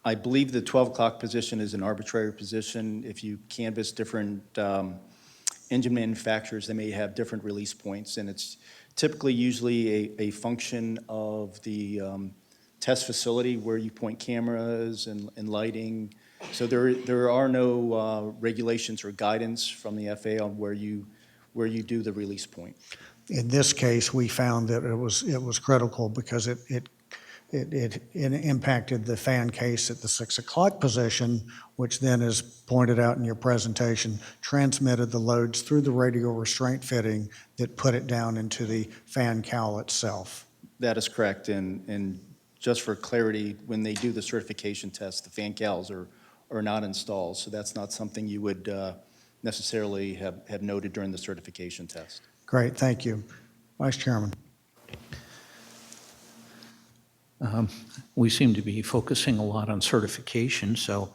Speaker 4: I believe the 12 o'clock position is an arbitrary position. If you canvass different engine manufacturers, they may have different release points, and it's typically usually a function of the test facility where you point cameras and lighting. So there are no regulations or guidance from the FAA on where you do the release point.
Speaker 1: In this case, we found that it was critical because it impacted the fan case at the 6 o'clock position, which then, as pointed out in your presentation, transmitted the loads through the radial restraint fitting that put it down into the fan cowl itself.
Speaker 4: That is correct, and just for clarity, when they do the certification test, the fan cowls are not installed, so that's not something you would necessarily have noted during the certification test.
Speaker 1: Great, thank you. Vice Chairman.
Speaker 8: We seem to be focusing a lot on certification, so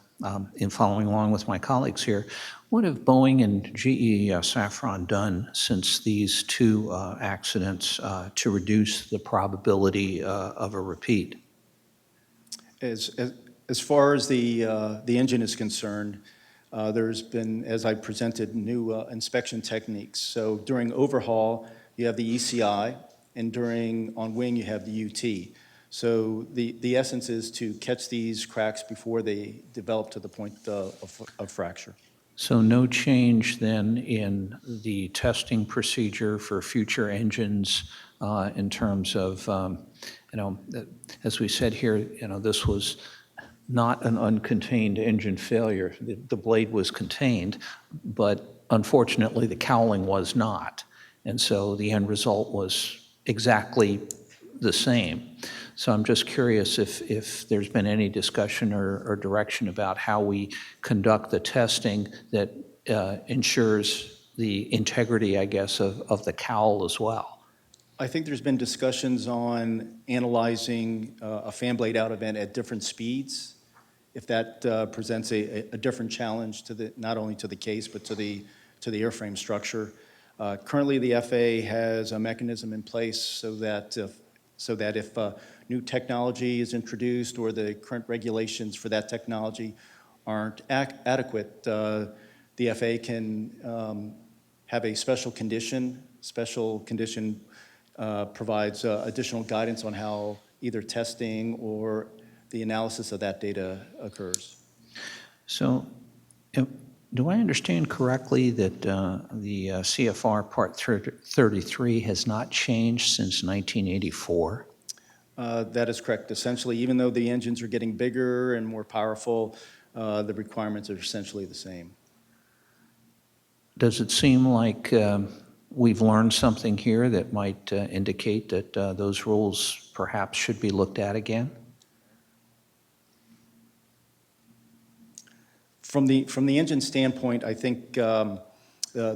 Speaker 8: in following along with my colleagues here, what have Boeing and GE Safran done since these two accidents to reduce the probability of a repeat?
Speaker 4: As far as the engine is concerned, there's been, as I presented, new inspection techniques. So during overhaul, you have the ECI, and on wing, you have the UT. So the essence is to catch these cracks before they develop to the point of fracture.
Speaker 8: So no change then in the testing procedure for future engines in terms of, as we said here, this was not an uncontained engine failure. The blade was contained, but unfortunately, the cowling was not. And so the end result was exactly the same. So I'm just curious if there's been any discussion or direction about how we conduct the testing that ensures the integrity, I guess, of the cowl as well.
Speaker 4: I think there's been discussions on analyzing a fan blade out event at different speeds, if that presents a different challenge to the, not only to the case, but to the airframe structure. Currently, the FAA has a mechanism in place so that if new technology is introduced or the current regulations for that technology aren't adequate, the FAA can have a special condition. Special condition provides additional guidance on how either testing or the analysis of that data occurs.
Speaker 8: So do I understand correctly that the CFR Part 33 has not changed since 1984?
Speaker 4: That is correct. Essentially, even though the engines are getting bigger and more powerful, the requirements are essentially the same.
Speaker 8: Does it seem like we've learned something here that might indicate that those rules perhaps should be looked at again?
Speaker 4: From the engine standpoint, I think the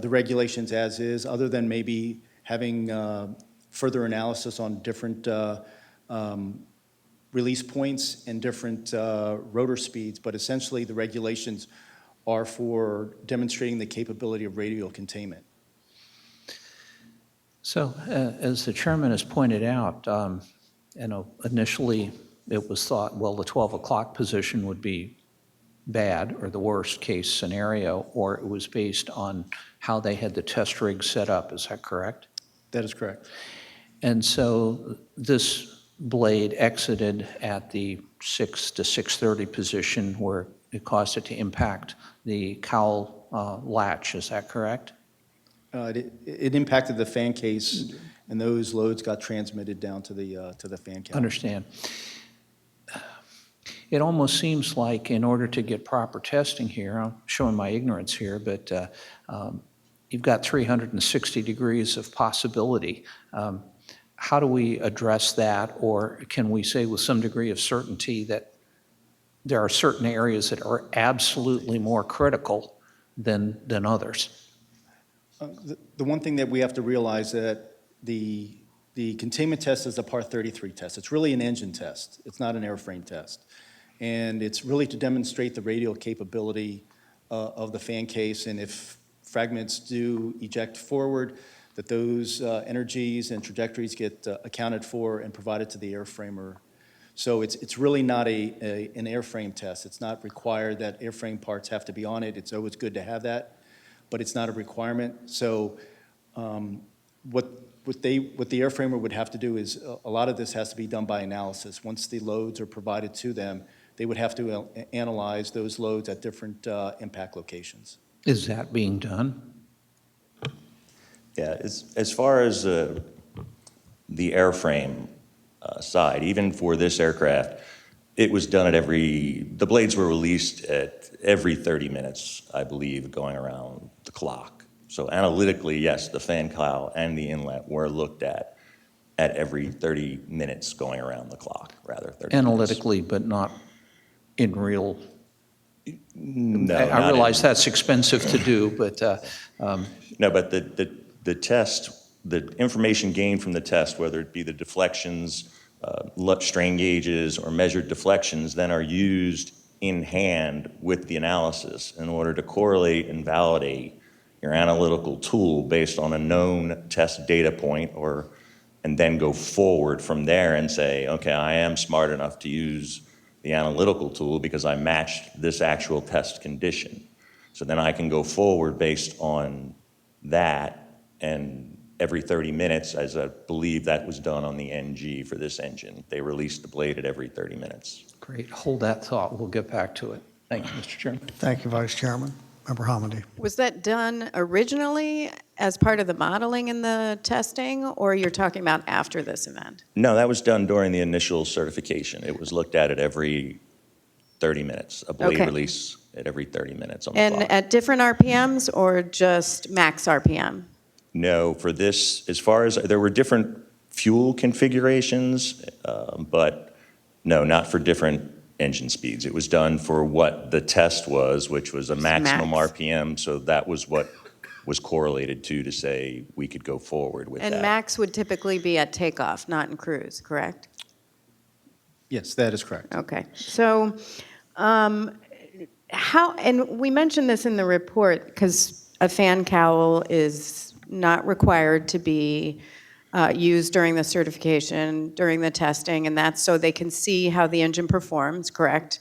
Speaker 4: regulations as is, other than maybe having further analysis on different release points and different rotor speeds, but essentially the regulations are for demonstrating the capability of radial containment.
Speaker 8: So, as the chairman has pointed out, initially it was thought, well, the 12 o'clock position would be bad or the worst case scenario, or it was based on how they had the test rig set up. Is that correct?
Speaker 4: That is correct.
Speaker 8: And so this blade exited at the 6 to 6:30 position where it caused it to impact the cowl latch. Is that correct?
Speaker 4: It impacted the fan case, and those loads got transmitted down to the fan case.
Speaker 8: Understand. It almost seems like in order to get proper testing here, I'm showing my ignorance here, but you've got 360 degrees of possibility. How do we address that, or can we say with some degree of certainty that there are certain areas that are absolutely more critical than others?
Speaker 4: The one thing that we have to realize that the containment test is a Part 33 test. It's really an engine test. It's not an airframe test. And it's really to demonstrate the radial capability of the fan case, and if fragments do eject forward, that those energies and trajectories get accounted for and provided to the airframer. So it's really not an airframe test. It's not required that airframe parts have to be on it. It's always good to have that, but it's not a requirement. So what the airframer would have to do is a lot of this has to be done by analysis. Once the loads are provided to them, they would have to analyze those loads at different impact locations.
Speaker 8: Is that being done?
Speaker 6: Yeah, as far as the airframe side, even for this aircraft, it was done at the blades were released at every 30 minutes, I believe, going around the clock. So analytically, yes, the fan cowl and the inlet were looked at every 30 minutes going around the clock, rather. 30
Speaker 8: Analytically,
Speaker 6: minutes.
Speaker 8: but not in real.
Speaker 6: No,
Speaker 8: I realize that's expensive to do, but.
Speaker 6: No, but the test, the information gained from the test, whether it be the deflections, strain gauges, or measured deflections, then are used in hand with the analysis in order to correlate and validate your analytical tool based on a known test data point, and then go forward from there and say, okay, I am smart enough to use the analytical tool because I matched this actual test condition. So then I can go forward based on that, and every 30 minutes, as I believe that was done on the NG for this engine. They released the blade at every 30 minutes.
Speaker 8: Great. Hold that thought. We'll get back to it. Thank you, Mr. Chairman.
Speaker 1: Thank you, Vice Chairman. Member Hamady.
Speaker 9: Was that done originally as part of the modeling and the testing, or you're talking about after this event?
Speaker 6: No, that was done during the initial certification. It was looked at every 30 minutes, a blade
Speaker 9: Okay.
Speaker 6: release at every 30 minutes on the
Speaker 9: And
Speaker 6: clock.
Speaker 9: at different RPMs or just max RPM?
Speaker 6: No, for this, as far as, there were different fuel configurations, but no, not for different engine speeds. It was done for what the test was, which was a maximum
Speaker 9: max.
Speaker 6: RPM, so that was what was correlated to say we could go forward with that.
Speaker 9: And max would typically be at takeoff, not in cruise, correct?
Speaker 4: Yes, that is correct.
Speaker 9: Okay, so how, and we mentioned this in the report, because a fan cowl is not required to be used during the certification, during the testing, and that's so they can see how the engine performs, correct?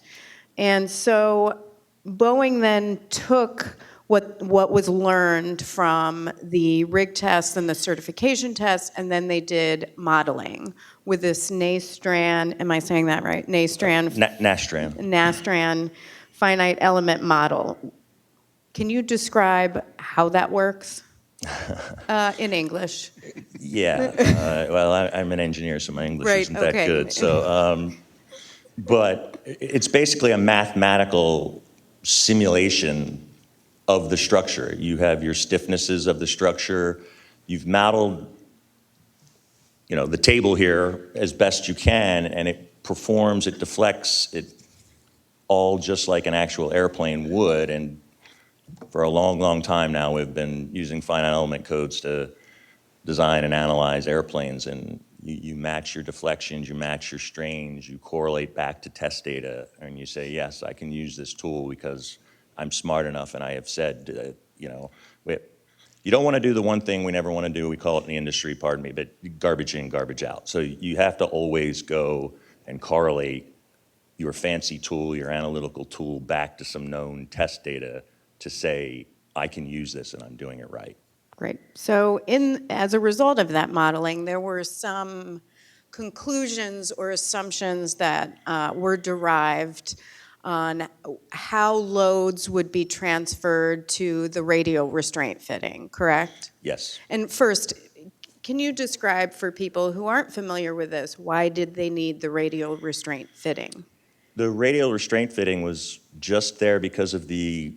Speaker 9: And so Boeing then took what was learned from the rig tests and the certification tests, and then they did modeling with this Nastran, am I saying that right? Nastran.
Speaker 6: Nastran.
Speaker 9: Nastran finite element model. Can you describe how that works in English?
Speaker 6: Yeah, well, I'm an engineer, so my English
Speaker 9: Right,
Speaker 6: isn't that
Speaker 9: okay.
Speaker 6: good. So, but it's basically a mathematical simulation of the structure. You have your stiffnesses of the structure. You've modeled, the table here as best you can, and it performs, it deflects, it all just like an actual airplane would. And for a long, long time now, we've been using finite element codes to design and analyze airplanes, and you match your deflections, you match your strains, you correlate back to test data, and you say, yes, I can use this tool because I'm smart enough, and I have said, you don't want to do the one thing we never want to do, we call it in the industry, pardon me, but garbage in, garbage out. So you have to always go and correlate your fancy tool, your analytical tool, back to some known test data to say, I can use this and I'm doing it right.
Speaker 9: Great. So as a result of that modeling, there were some conclusions or assumptions that were derived on how loads would be transferred to the radial restraint fitting, correct?
Speaker 6: Yes.
Speaker 9: And first, can you describe for people who aren't familiar with this, why did they need the radial restraint fitting?
Speaker 6: The radial restraint fitting was just there because of the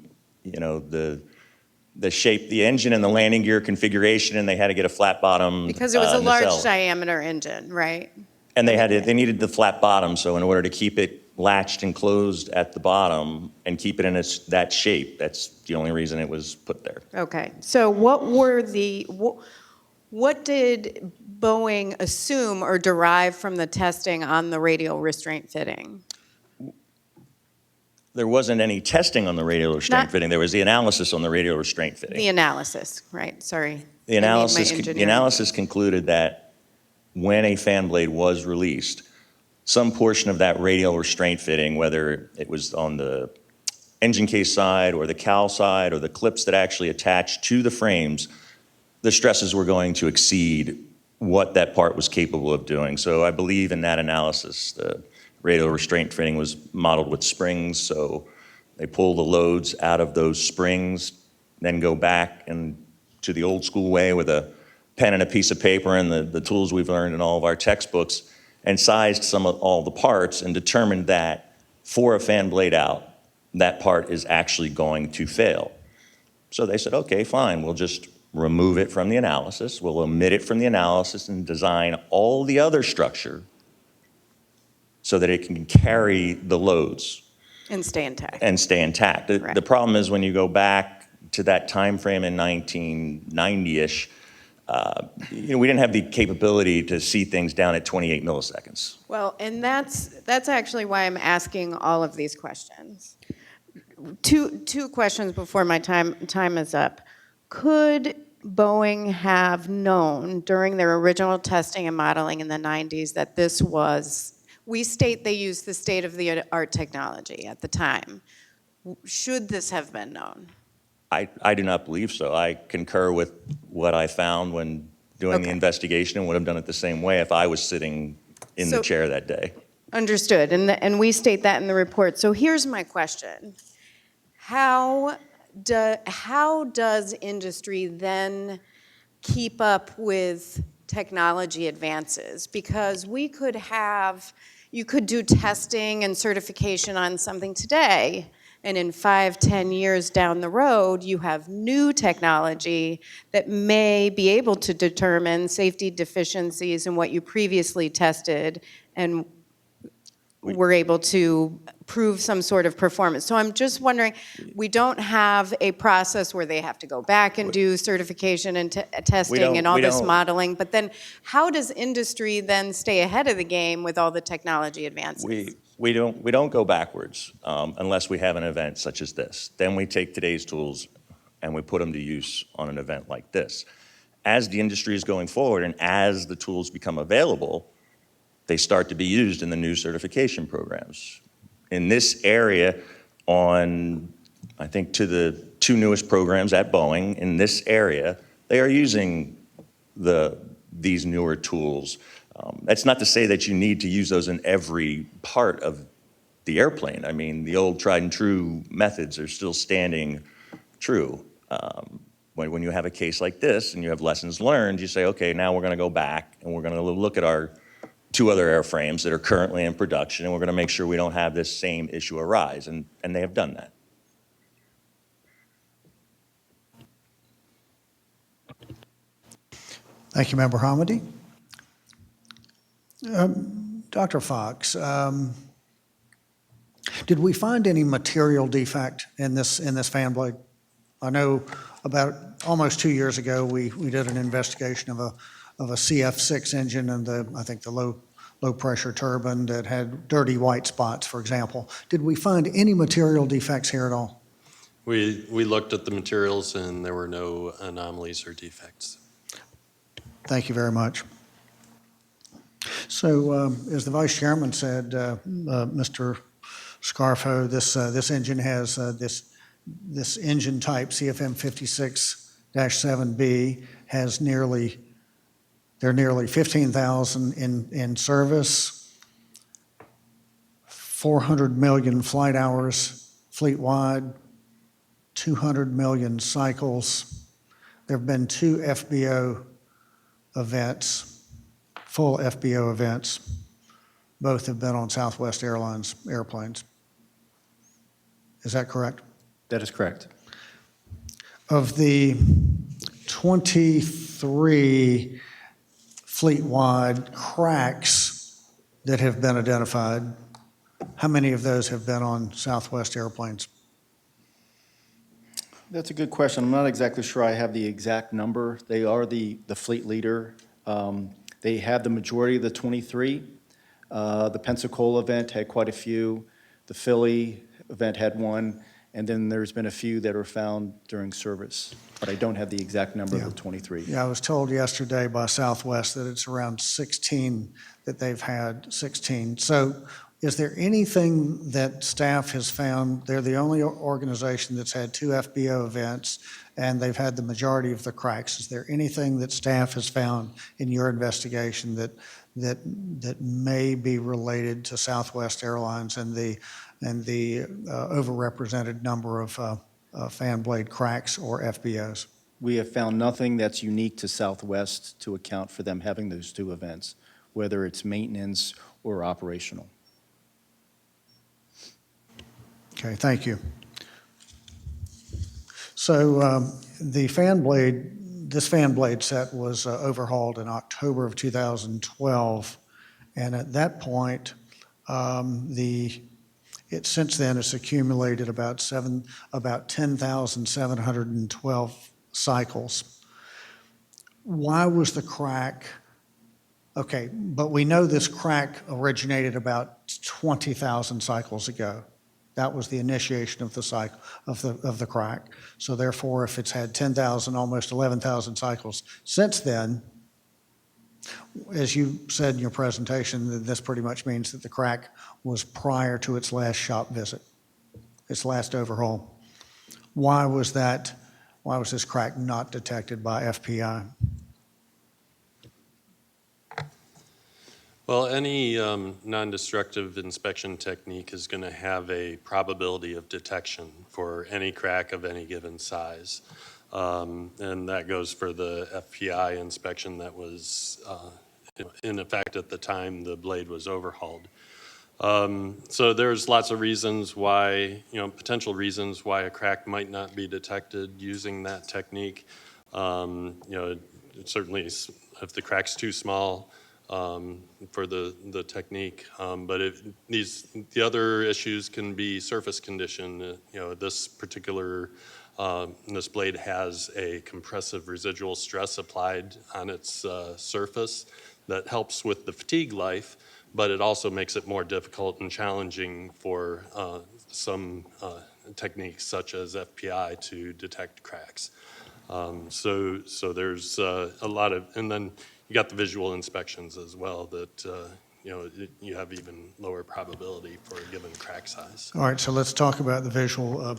Speaker 6: shape, the engine and the landing gear configuration, and they had to get a flat bottom.
Speaker 9: Because it was a large
Speaker 6: nacelle.
Speaker 9: diameter engine, right?
Speaker 6: And they needed the flat bottom, so in order to keep it latched and closed at the bottom and keep it in that shape, that's the only reason it was put there.
Speaker 9: Okay, so what did Boeing assume or derive from the testing on the radial restraint fitting?
Speaker 6: There wasn't any testing on the radial restraint fitting. There was the analysis on the radial restraint fitting.
Speaker 9: The analysis, right, sorry.
Speaker 6: The
Speaker 9: I need my
Speaker 6: analysis
Speaker 9: engineering.
Speaker 6: concluded that when a fan blade was released, some portion of that radial restraint fitting, whether it was on the engine case side or the cowl side or the clips that actually attach to the frames, the stresses were going to exceed what that part was capable of doing. So I believe in that analysis, the radial restraint fitting was modeled with springs, so they pull the loads out of those springs, then go back and to the old school way with a pen and a piece of paper and the tools we've learned in all of our textbooks, and sized all the parts and determined that for a fan blade out, that part is actually going to fail. So they said, okay, fine, we'll just remove it from the analysis, we'll omit it from the analysis and design all the other structure so that it can carry the loads
Speaker 9: And stay intact.
Speaker 6: and stay intact.
Speaker 9: Right.
Speaker 6: The problem is when you go back to that time frame in 1990-ish, we didn't have the capability to see things down at 28 milliseconds.
Speaker 9: Well, and that's actually why I'm asking all of these questions. Two questions before my time is up. Could Boeing have known during their original testing and modeling in the 90s that this was, we state they used the state-of-the-art technology at the time. Should this have been known?
Speaker 6: I do not believe so. I concur with what I found when doing the
Speaker 9: Okay.
Speaker 6: investigation and would have done it the same way if I was sitting in the
Speaker 9: So-
Speaker 6: chair that day.
Speaker 9: Understood, and we state that in the report. So here's my question. How how does industry then keep up with technology advances? Because you could do testing and certification on something today, and in 5, 10 years down the road, you have new technology that may be able to determine safety deficiencies in what you previously tested and were able to prove some sort of performance. So I'm just wondering, we don't have a process where they have to go back and do certification and testing and all this modeling, but then how does industry then stay ahead of the game with all the technology advances?
Speaker 6: We don't go backwards unless we have an event such as this. Then we take today's tools and we put them to use on an event like this. As the industry is going forward and as the tools become available, they start to be used in the new certification programs. In this area, I think to the 2 newest programs at Boeing, in this area, they are using these newer tools. That's not to say that you need to use those in every part of the airplane. I mean, the old tried and true methods are still standing true. When you have a case like this and you have lessons learned, you say, okay, now we're gonna go back and we're gonna look at our 2 other airframes that are currently in production, and we're gonna make sure we don't have this same issue arise, and they have done that.
Speaker 1: Thank you, Member Hamady. Dr. Fox, did we find any material defect in this fan blade? I know about almost 2 years ago, we did an investigation of a CF6 engine and I think the low pressure turbine that had dirty white spots, for example. Did we find any material defects here at all?
Speaker 5: We looked at the materials and there were no anomalies or defects.
Speaker 1: Thank you very much. So, as the Vice Chairman said, Mr. Scarfo, this engine has this engine type CFM-56-7B has nearly 15,000 in service, 400 million flight hours fleet-wide, 200 million cycles. There have been 2 FBO events, full FBO events. Both have been on Southwest Airlines airplanes. Is that correct?
Speaker 4: That is correct.
Speaker 1: Of the 23 fleet-wide cracks that have been identified, how many of those have been on Southwest airplanes?
Speaker 4: That's a good question. I'm not exactly sure I have the exact number. They are the fleet leader. They have the majority of the 23. The Pensacola event had quite a few. The Philly event had 1. And then there's been a few that were found during service. But I don't have the exact number of the 23.
Speaker 1: Yeah, I was told yesterday by Southwest that it's around 16 that they've had, 16. So is there anything that staff has found? They're the only organization that's had 2 FBO events, and they've had the majority of the cracks. Is there anything that staff has found in your investigation that may be related to Southwest Airlines and the overrepresented number of fan blade cracks or FBOs?
Speaker 4: We have found nothing that's unique to Southwest to account for them having those 2 events, whether it's maintenance or operational.
Speaker 1: Okay, thank you. So this fan blade set was overhauled in October of 2012, and at that point, since then it's accumulated about 10,712 cycles. Why was the crack? Okay, but we know this crack originated about 20,000 cycles ago. That was the initiation of the cycle of the crack. So therefore, if it's had 10,000, almost 11,000 cycles since then, as you said in your presentation, this pretty much means that the crack was prior to its last shop visit, its last overhaul. Why was this crack not detected by FPI?
Speaker 5: Well, any non-destructive inspection technique is going to have a probability of detection for any crack of any given size. And that goes for the FPI inspection that was in effect at the time the blade was overhauled. So there's lots of reasons why, potential reasons why a crack might not be detected using that technique. Certainly if the crack's too small, for the technique, but the other issues can be surface condition. This particular this blade has a compressive residual stress applied on its surface that helps with the fatigue life, but it also makes it more difficult and challenging for some techniques such as FPI to detect cracks. So there's a lot of, and then you got the visual inspections as well that, you have even lower probability for a given crack size.
Speaker 1: All right, so let's talk about the visual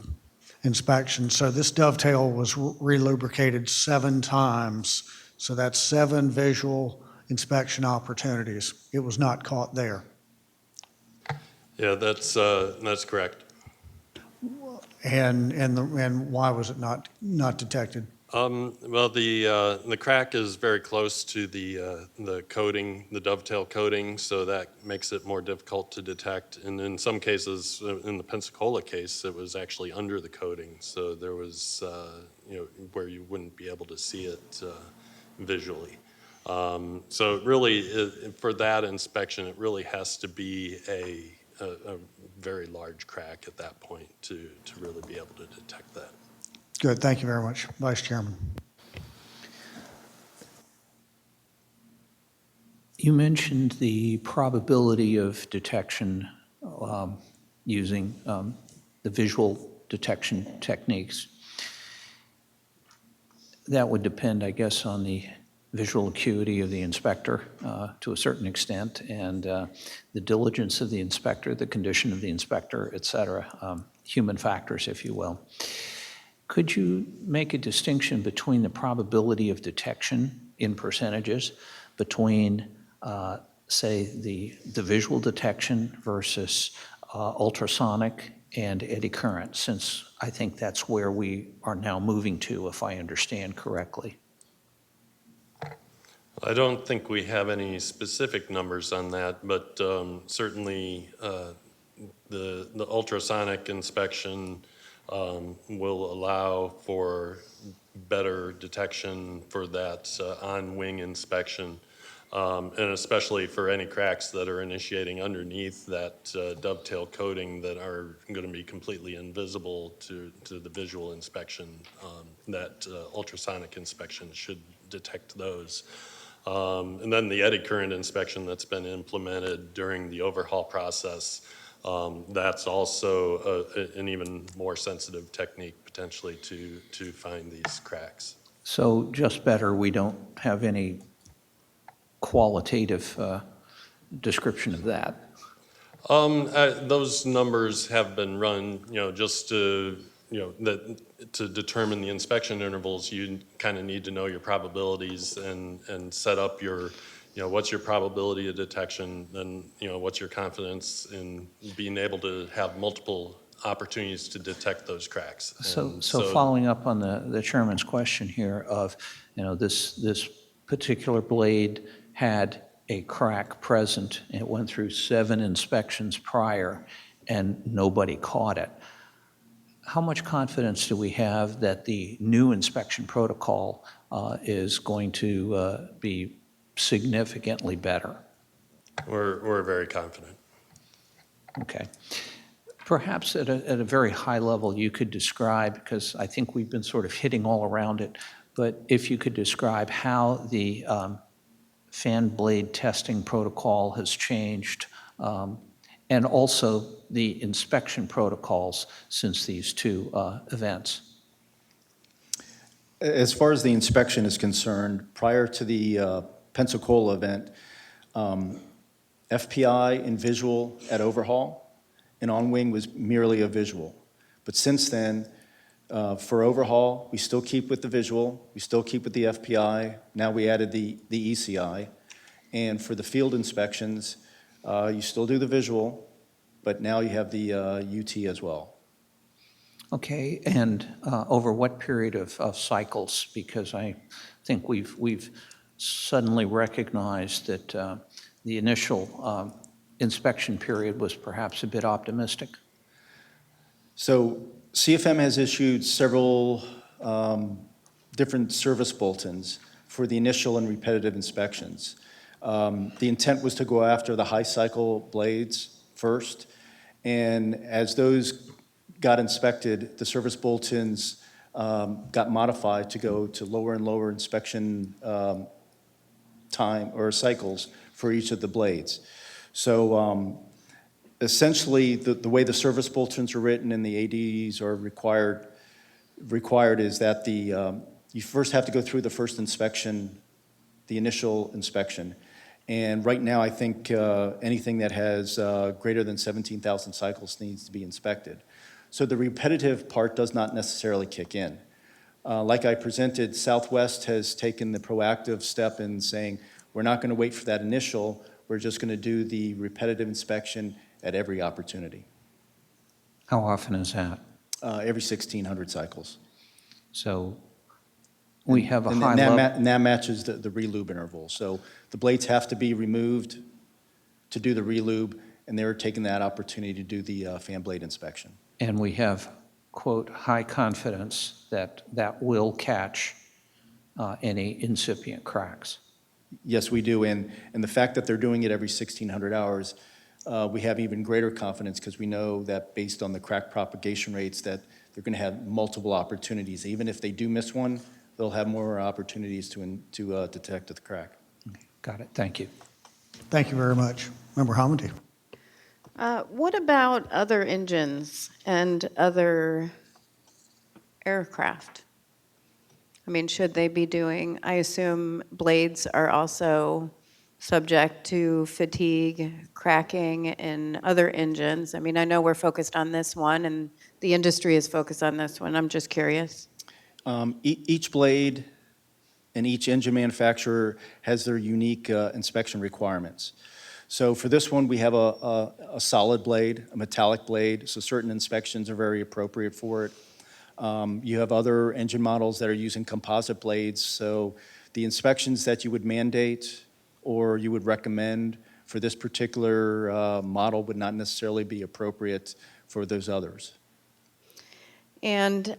Speaker 1: inspection. So this dovetail was relubricated 7 times, so that's 7 visual inspection opportunities. It was not caught there.
Speaker 5: Yeah, that's correct.
Speaker 1: And why was it not detected?
Speaker 5: Well, the crack is very close to the coating, the dovetail coating, so that makes it more difficult to detect. And in some cases, in the Pensacola case, it was actually under the coating, so there was, where you wouldn't be able to see it visually. So really, for that inspection, it really has to be a very large crack at that point to really be able to detect that.
Speaker 1: Good, thank you very much, Vice Chairman.
Speaker 8: You mentioned the probability of detection using the visual detection techniques. That would depend, I guess, on the visual acuity of the inspector to a certain extent, and the diligence of the inspector, the condition of the inspector, et cetera, human factors, if you will. Could you make a distinction between the probability of detection in percentages between, say, the visual detection versus ultrasonic and eddy current, since I think that's where we are now moving to, if I understand correctly?
Speaker 5: I don't think we have any specific numbers on that, but certainly the ultrasonic inspection will allow for better detection for that on-wing inspection, and especially for any cracks that are initiating underneath that dovetail coating that are going to be completely invisible to the visual inspection. That ultrasonic inspection should detect those. And then the eddy current inspection that's been implemented during the overhaul process, that's also an even more sensitive technique potentially to find these cracks.
Speaker 8: So just better we don't have any qualitative description of that.
Speaker 5: Those numbers have been run, just to, to determine the inspection intervals, you kind of need to know your probabilities and set up your, what's your probability of detection, and, what's your confidence in being able to have multiple opportunities to detect those cracks.
Speaker 8: So following up on the chairman's question here of, this particular blade had a crack present, and it went through 7 inspections prior, and nobody caught it. How much confidence do we have that the new inspection protocol is going to be significantly better?
Speaker 5: We're very confident.
Speaker 8: Okay. Perhaps at a very high level you could describe, because I think we've been sort of hitting all around it, but if you could describe how the fan blade testing protocol has changed, and also the inspection protocols since these 2 events.
Speaker 4: As far as the inspection is concerned, prior to the Pensacola event, FPI and visual at overhaul and on-wing was merely a visual. But since then, for overhaul, we still keep with the visual, we still keep with the FPI. Now we added the ECI. And for the field inspections, you still do the visual, but now you have the UT as well.
Speaker 8: Okay, and over what period of cycles? Because I think we've suddenly recognized that the initial inspection period was perhaps a bit optimistic.
Speaker 4: So CFM has issued several different service bulletins for the initial and repetitive inspections. The intent was to go after the high cycle blades first, and as those got inspected, the service bulletins got modified to go to lower and lower inspection time or cycles for each of the blades. So essentially, the way the service bulletins are written and the ADs are required is that you first have to go through the first inspection, the initial inspection. And right now, I think anything that has greater than 17,000 cycles needs to be inspected. So the repetitive part does not necessarily kick in. Like I presented, Southwest has taken the proactive step in saying, we're not going to wait for that initial, we're just going to do the repetitive inspection at every opportunity.
Speaker 8: How often is that?
Speaker 4: Every 1,600 cycles.
Speaker 8: So we have a
Speaker 4: And
Speaker 8: high
Speaker 4: that
Speaker 8: level.
Speaker 4: and that matches the relube interval. So the blades have to be removed to do the relube, and they're taking that opportunity to do the fan blade inspection.
Speaker 8: And we have, quote, high confidence that that will catch any incipient cracks.
Speaker 4: Yes, we do, and the fact that they're doing it every 1,600 hours, we have even greater confidence because we know that based on the crack propagation rates that they're going to have multiple opportunities. Even if they do miss one, they'll have more opportunities to detect the crack.
Speaker 8: Got it, thank you.
Speaker 1: Thank you very much. Member Hamady.
Speaker 9: What about other engines and other aircraft? I mean, should they be doing, I assume blades are also subject to fatigue, cracking in other engines. I mean, I know we're focused on this one and the industry is focused on this one. I'm just curious.
Speaker 4: Each blade and each engine manufacturer has their unique inspection requirements. So for this one, we have a solid blade, a metallic blade, so certain inspections are very appropriate for it. You have other engine models that are using composite blades, so the inspections that you would mandate or you would recommend for this particular model would not necessarily be appropriate for those others.
Speaker 9: And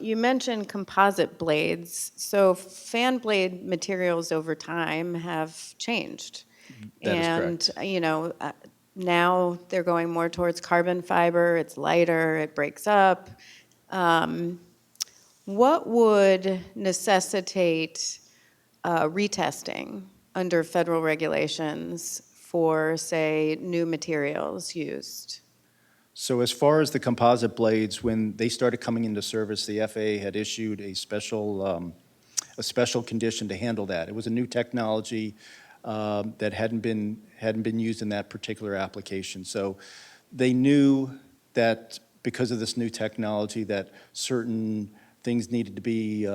Speaker 9: you mentioned composite blades. So fan blade materials over time have changed.
Speaker 4: That is correct.
Speaker 9: And, you know, now they're going more towards carbon fiber. It's lighter, it breaks up. What would necessitate retesting under federal regulations for, say, new materials used?
Speaker 4: So as far as the composite blades, when they started coming into service, the FAA had issued a special condition to handle that. It was a new technology that hadn't been used in that particular application. So they knew that because of this new technology that certain things needed to be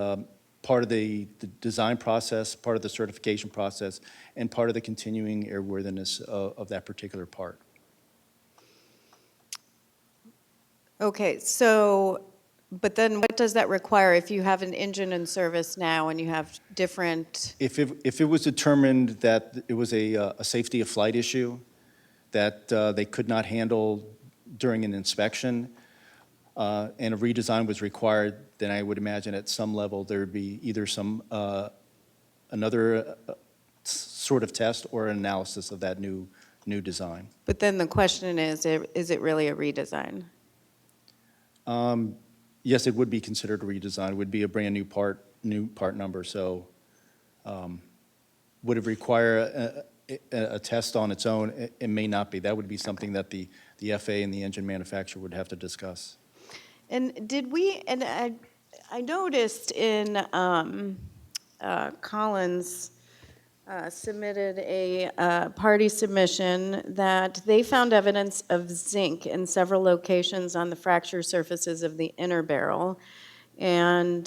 Speaker 4: part of the design process, part of the certification process, and part of the continuing airworthiness of that particular part.
Speaker 9: Okay, so, but then what does that require if you have an engine in service now and you have different?
Speaker 4: If it was determined that it was a safety of flight issue that they could not handle during an inspection and a redesign was required, then I would imagine at some level there would be either some another sort of test or an analysis of that new design.
Speaker 9: But then the question is it really a redesign?
Speaker 4: Yes, it would be considered a redesign. It would be a brand new part number. So would it require a test on its own? It may not be. That would be something that the FAA and the engine manufacturer would have to discuss.
Speaker 9: And did we, and I noticed in Collins submitted a party submission that they found evidence of zinc in several locations on the fracture surfaces of the inner barrel. And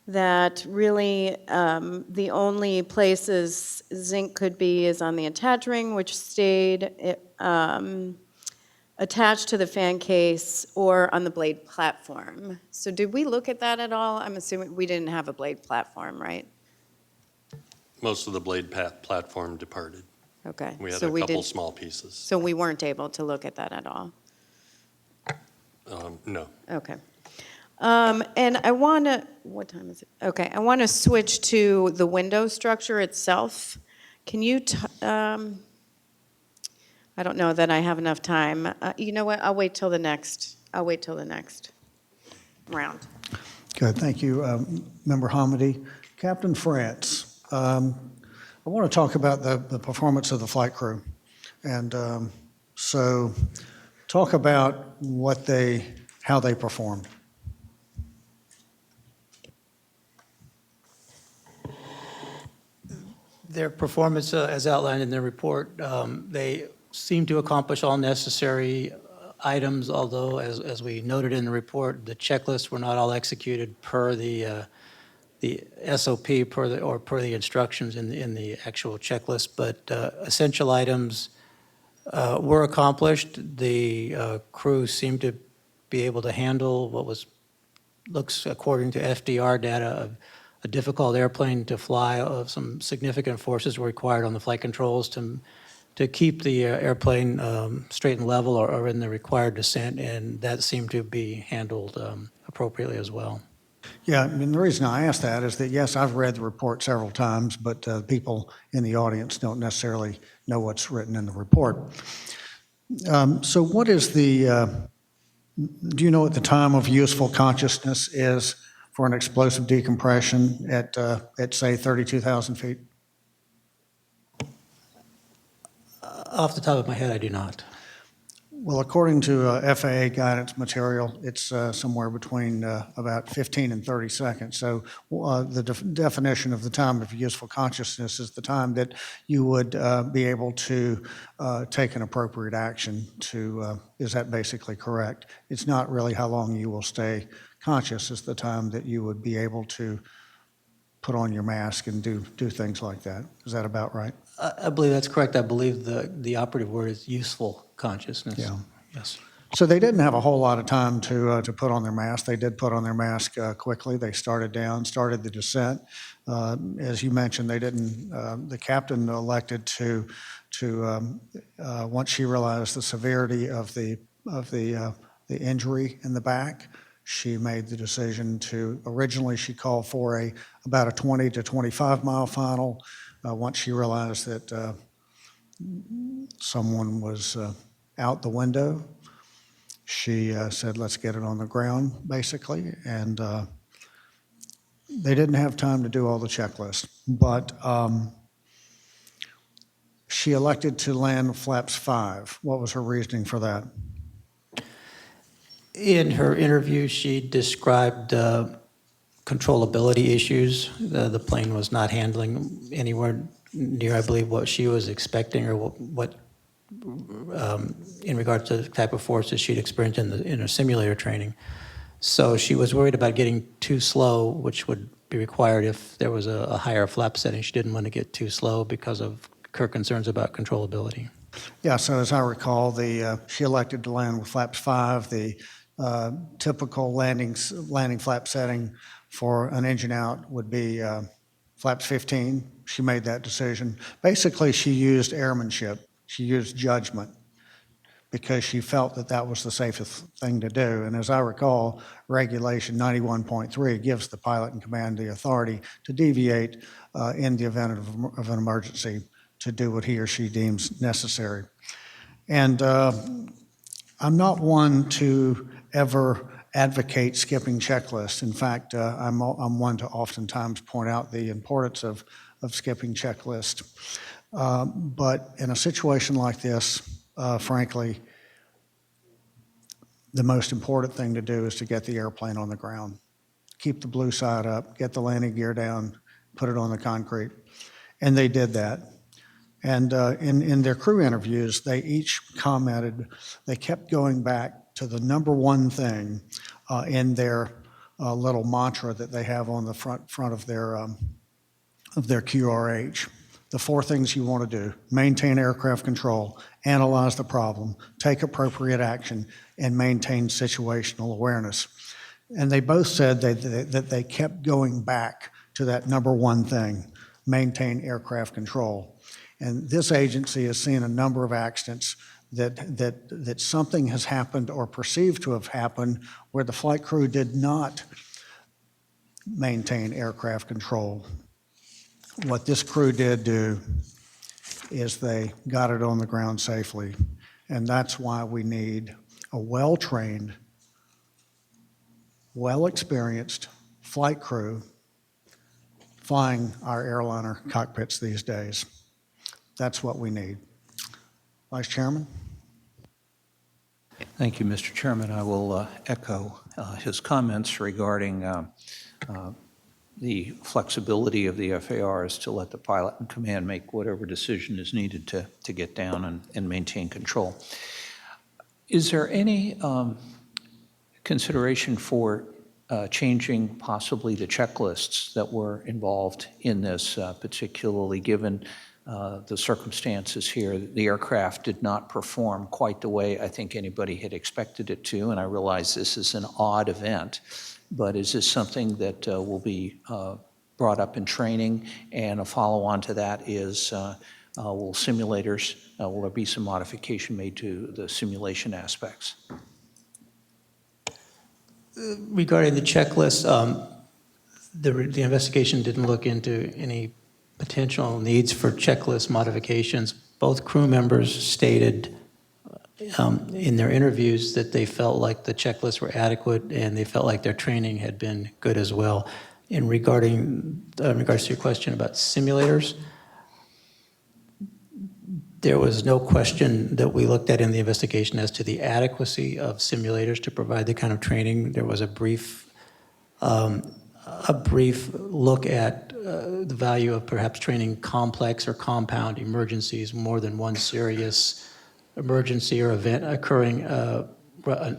Speaker 9: that really the only places zinc could be is on the attach ring, which stayed attached to the fan case, or on the blade platform. So did we look at that at all? I'm assuming we didn't have a blade platform, right?
Speaker 5: Most of the blade platform departed.
Speaker 9: Okay.
Speaker 5: We had
Speaker 9: So
Speaker 5: a couple
Speaker 9: did-
Speaker 5: small pieces.
Speaker 9: So we weren't able to look at that at all?
Speaker 5: No.
Speaker 9: Okay. And I want to, what time is it? Okay, I want to switch to the window structure itself. Can you, I don't know that I have enough time. You know what, I'll wait till the next round.
Speaker 1: Good, thank you, Member Hamady. Captain France, I want to talk about the performance of the flight crew. And so talk about how they performed.
Speaker 11: Their performance, as outlined in their report, they seem to accomplish all necessary items, although, as we noted in the report, the checklists were not all executed per the SOP, per the instructions in the actual checklist, but essential items were accomplished. The crew seemed to be able to handle what looks, according to FDR data, a difficult airplane to fly. Some significant forces were required on the flight controls to keep the airplane straight and level or in the required descent, and that seemed to be handled appropriately as well.
Speaker 1: Yeah, I mean, the reason I ask that is that, yes, I've read the report several times, but people in the audience don't necessarily know what's written in the report. So what is do you know what the time of useful consciousness is for an explosive decompression at say, 32,000 feet?
Speaker 11: Off the top of my head, I do not.
Speaker 1: Well, according to FAA guidance material, it's somewhere between about 15 and 30 seconds. So the definition of the time of useful consciousness is the time that you would be able to take an appropriate action to, is that basically correct? It's not really how long you will stay conscious, it's the time that you would be able to put on your mask and do things like that. Is that about right?
Speaker 11: I believe that's correct. I believe the operative word is useful consciousness.
Speaker 1: Yeah.
Speaker 11: Yes.
Speaker 1: So they didn't have a whole lot of time to put on their mask. They did put on their mask quickly. They started the descent. As you mentioned, they didn't. The captain elected to once she realized the severity of the injury in the back, she made the decision to. Originally, she called for about a 20 to 25 mile final. Once she realized that someone was out the window, she said, let's get it on the ground, basically. And they didn't have time to do all the checklists, but she elected to land flaps 5. What was her reasoning for that?
Speaker 11: In her interview, she described controllability issues. The plane was not handling anywhere near, I believe, what she was expecting or what in regards to the type of forces she'd experienced in her simulator training. So she was worried about getting too slow, which would be required if there was a higher flap setting. She didn't want to get too slow because of her concerns about controllability.
Speaker 1: Yeah, so as I recall, she elected to land with flaps 5. The typical landing flap setting for an engine out would be flaps 15. She made that decision. Basically, she used airmanship. She used judgment because she felt that that was the safest thing to do. And as I recall, Regulation 91.3 gives the pilot in command the authority to deviate in the event of an emergency to do what he or she deems necessary. And I'm not one to ever advocate skipping checklists. In fact, I'm one to oftentimes point out the importance of skipping checklists. But in a situation like this, frankly, the most important thing to do is to get the airplane on the ground. Keep the blue side up, get the landing gear down, put it on the concrete. And they did that. And in their crew interviews, they each commented, they kept going back to the number one thing in their little mantra that they have on the front of their QRH. The 4 things you want to do: maintain aircraft control, analyze the problem, take appropriate action, and maintain situational awareness. And they both said that they kept going back to that number 1 thing: maintain aircraft control. And this agency has seen a number of accidents that something has happened or perceived to have happened where the flight crew did not maintain aircraft control. What this crew did do is they got it on the ground safely, and that's why we need a well-trained, well-experienced flight crew flying our airliner cockpits these days. That's what we need. Vice Chairman?
Speaker 8: Thank you, Mr. Chairman. I will echo his comments regarding the flexibility of the FARs to let the pilot and command make whatever decision is needed to get down and maintain control. Is there any consideration for changing possibly the checklists that were involved in this, particularly given the circumstances here? The aircraft did not perform quite the way I think anybody had expected it to, and I realize this is an odd event, but is this something that will be brought up in training? And a follow-on to that is, will simulators, will there be some modification made to the simulation aspects?
Speaker 11: Regarding the checklist, the investigation didn't look into any potential needs for checklist modifications. Both crew members stated in their interviews that they felt like the checklists were adequate and they felt like their training had been good as well. In regards to your question about simulators, there was no question that we looked at in the investigation as to the adequacy of simulators to provide the kind of training. There was a brief look at the value of perhaps training complex or compound emergencies, more than one serious emergency or event occurring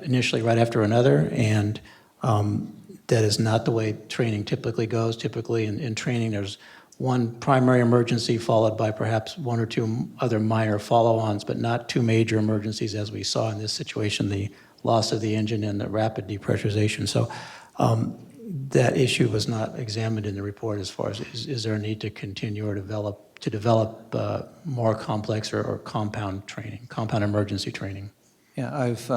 Speaker 11: initially right after another, and that is not the way training typically goes. Typically in training, there's one primary emergency followed by perhaps 1 or 2 other minor follow-ons, but not 2 major emergencies as we saw in this situation, the loss of the engine and the rapid depressurization. So that issue was not examined in the report as far as is there a need to continue or develop more complex or compound training, compound emergency training.
Speaker 8: Yeah, I've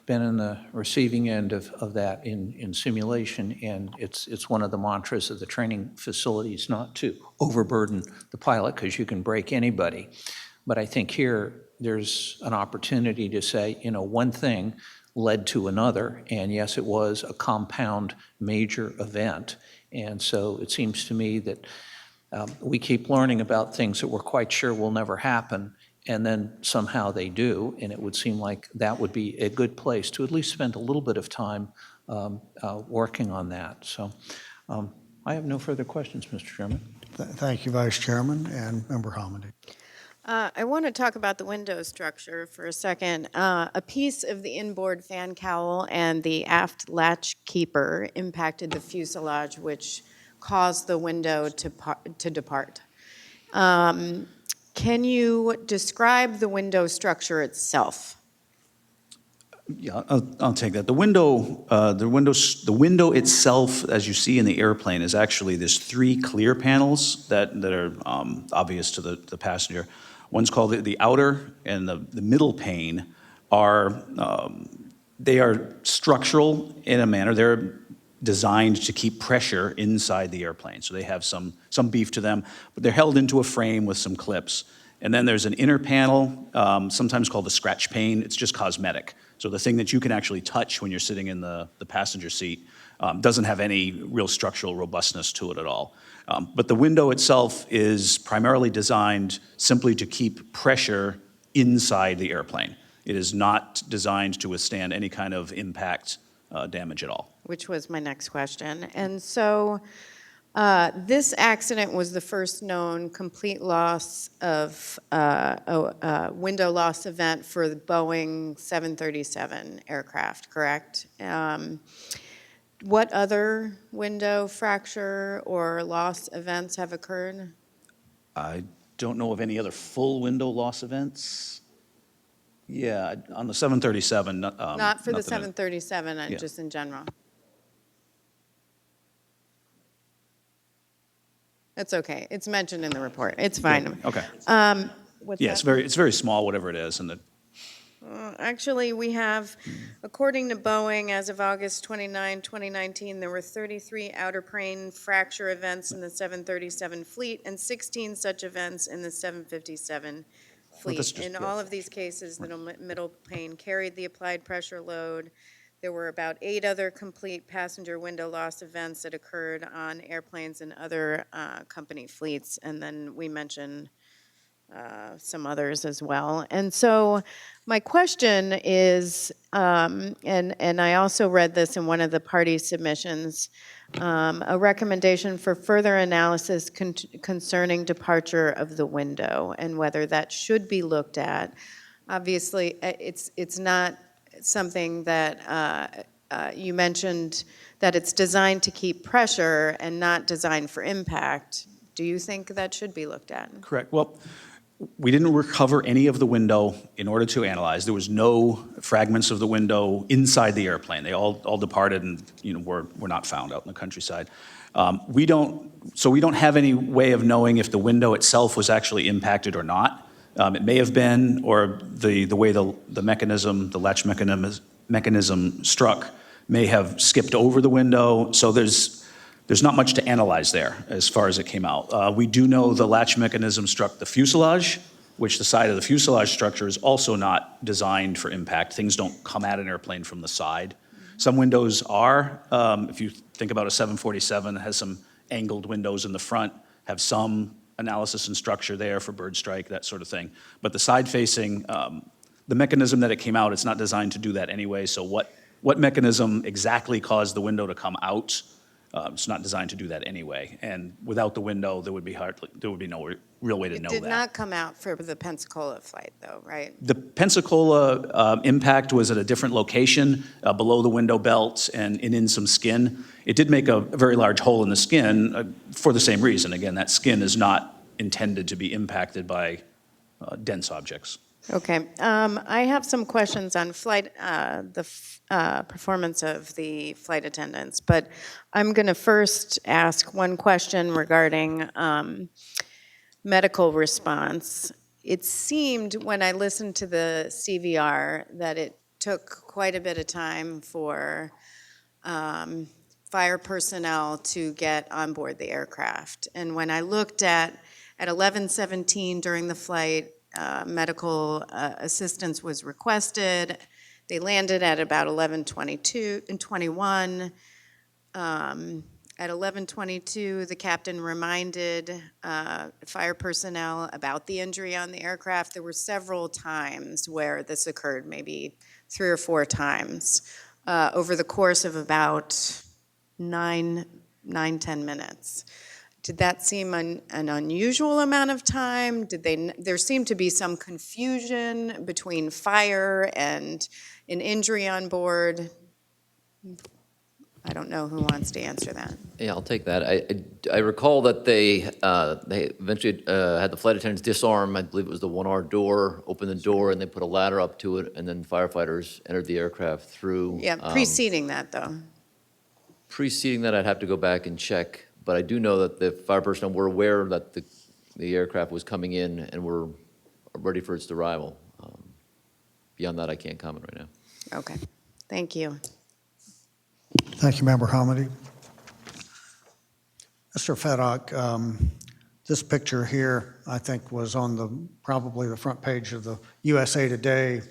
Speaker 8: been in the receiving end of that in simulation, and it's one of the mantras of the training facilities not to overburden the pilot because you can break anybody. But I think here there's an opportunity to say, one thing led to another, and yes, it was a compound major event. And so it seems to me that we keep learning about things that we're quite sure will never happen, and then somehow they do, and it would seem like that would be a good place to at least spend a little bit of time working on that. So I have no further questions, Mr. Chairman.
Speaker 1: Thank you, Vice Chairman and Member Hamady.
Speaker 9: I want to talk about the window structure for a second. A piece of the inboard fan cowl and the aft latch keeper impacted the fuselage, which caused the window to depart. Can you describe the window structure itself?
Speaker 3: Yeah, I'll take that. The window itself, as you see in the airplane, is actually there's 3 clear panels that are obvious to the passenger. One's called the outer, and the middle pane are they are structural in a manner. They're designed to keep pressure inside the airplane, so they have some beef to them, but they're held into a frame with some clips. And then there's an inner panel, sometimes called the scratch pane. It's just cosmetic. So the thing that you can actually touch when you're sitting in the passenger seat doesn't have any real structural robustness to it at all. But the window itself is primarily designed simply to keep pressure inside the airplane. It is not designed to withstand any kind of impact damage at all.
Speaker 9: Which was my next question. And so this accident was the first known complete loss of window loss event for the Boeing 737 aircraft, correct? What other window fracture or loss events have occurred?
Speaker 3: I don't know of any other full window loss events. Yeah, on the 737.
Speaker 9: Not for the
Speaker 3: nothing in-
Speaker 9: 737,
Speaker 3: Yeah.
Speaker 9: just in general. That's okay. It's mentioned in the report. It's fine.
Speaker 3: Okay.
Speaker 9: What's
Speaker 3: Yeah,
Speaker 9: that?
Speaker 3: it's very small, whatever it is, and
Speaker 9: Actually, we have, according to Boeing, as of August 29, 2019, there were 33 outer plane fracture events in the 737 fleet and 16 such events in the 757
Speaker 3: that's
Speaker 9: fleet.
Speaker 3: just-
Speaker 9: In
Speaker 3: yeah.
Speaker 9: all of these cases, the middle plane carried the applied pressure load. There were about 8 other complete passenger window loss events that occurred on airplanes and other company fleets, and then we mentioned some others as well. And so my question is, and I also read this in one of the party submissions, a recommendation for further analysis concerning departure of the window and whether that should be looked at. Obviously, it's not something that you mentioned that it's designed to keep pressure and not designed for impact. Do you think that should be looked at?
Speaker 3: Correct. Well, we didn't recover any of the window in order to analyze. There was no fragments of the window inside the airplane. They all departed and were not found out in the countryside. We don't have any way of knowing if the window itself was actually impacted or not. It may have been, or the way the mechanism, the latch mechanism struck may have skipped over the window. So there's not much to analyze there as far as it came out. We do know the latch mechanism struck the fuselage, which the side of the fuselage structure is also not designed for impact. Things don't come at an airplane from the side. Some windows are. If you think about a 747, it has some angled windows in the front, have some analysis and structure there for bird strike, that sort of thing. But the side facing, the mechanism that it came out, it's not designed to do that anyway. So what mechanism exactly caused the window to come out? It's not designed to do that anyway, and without the window, there would be no real way to know that.
Speaker 9: It did not come out for the Pensacola flight, though, right?
Speaker 3: The Pensacola impact was at a different location, below the window belt and in some skin. It did make a very large hole in the skin for the same reason. Again, that skin is not intended to be impacted by dense objects.
Speaker 9: Okay. I have some questions on performance of the flight attendants, but I'm going to first ask one question regarding medical response. It seemed when I listened to the CVR that it took quite a bit of time for fire personnel to get on board the aircraft. And when I looked at 11:17 during the flight, medical assistance was requested. They landed at about 11:22 and 21. At 11:22, the captain reminded fire personnel about the injury on the aircraft. There were several times where this occurred, maybe 3 or 4 times, over the course of about 9-10 minutes. Did that seem an unusual amount of time? There seemed to be some confusion between fire and an injury on board. I don't know who wants to answer that.
Speaker 7: Yeah, I'll take that. I recall that they eventually had the flight attendants disarm, I believe it was the 1R door, open the door, and they put a ladder up to it, and then firefighters entered the aircraft through.
Speaker 9: Yeah, preceding that, though.
Speaker 7: Preceding that, I'd have to go back and check, but I do know that the fire personnel were aware that the aircraft was coming in and were ready for its arrival. Beyond that, I can't comment right now.
Speaker 9: Okay, thank you.
Speaker 1: Thank you, Member Hamady. Mr. Feddock, this picture here, I think, was on probably the front page of the USA Today.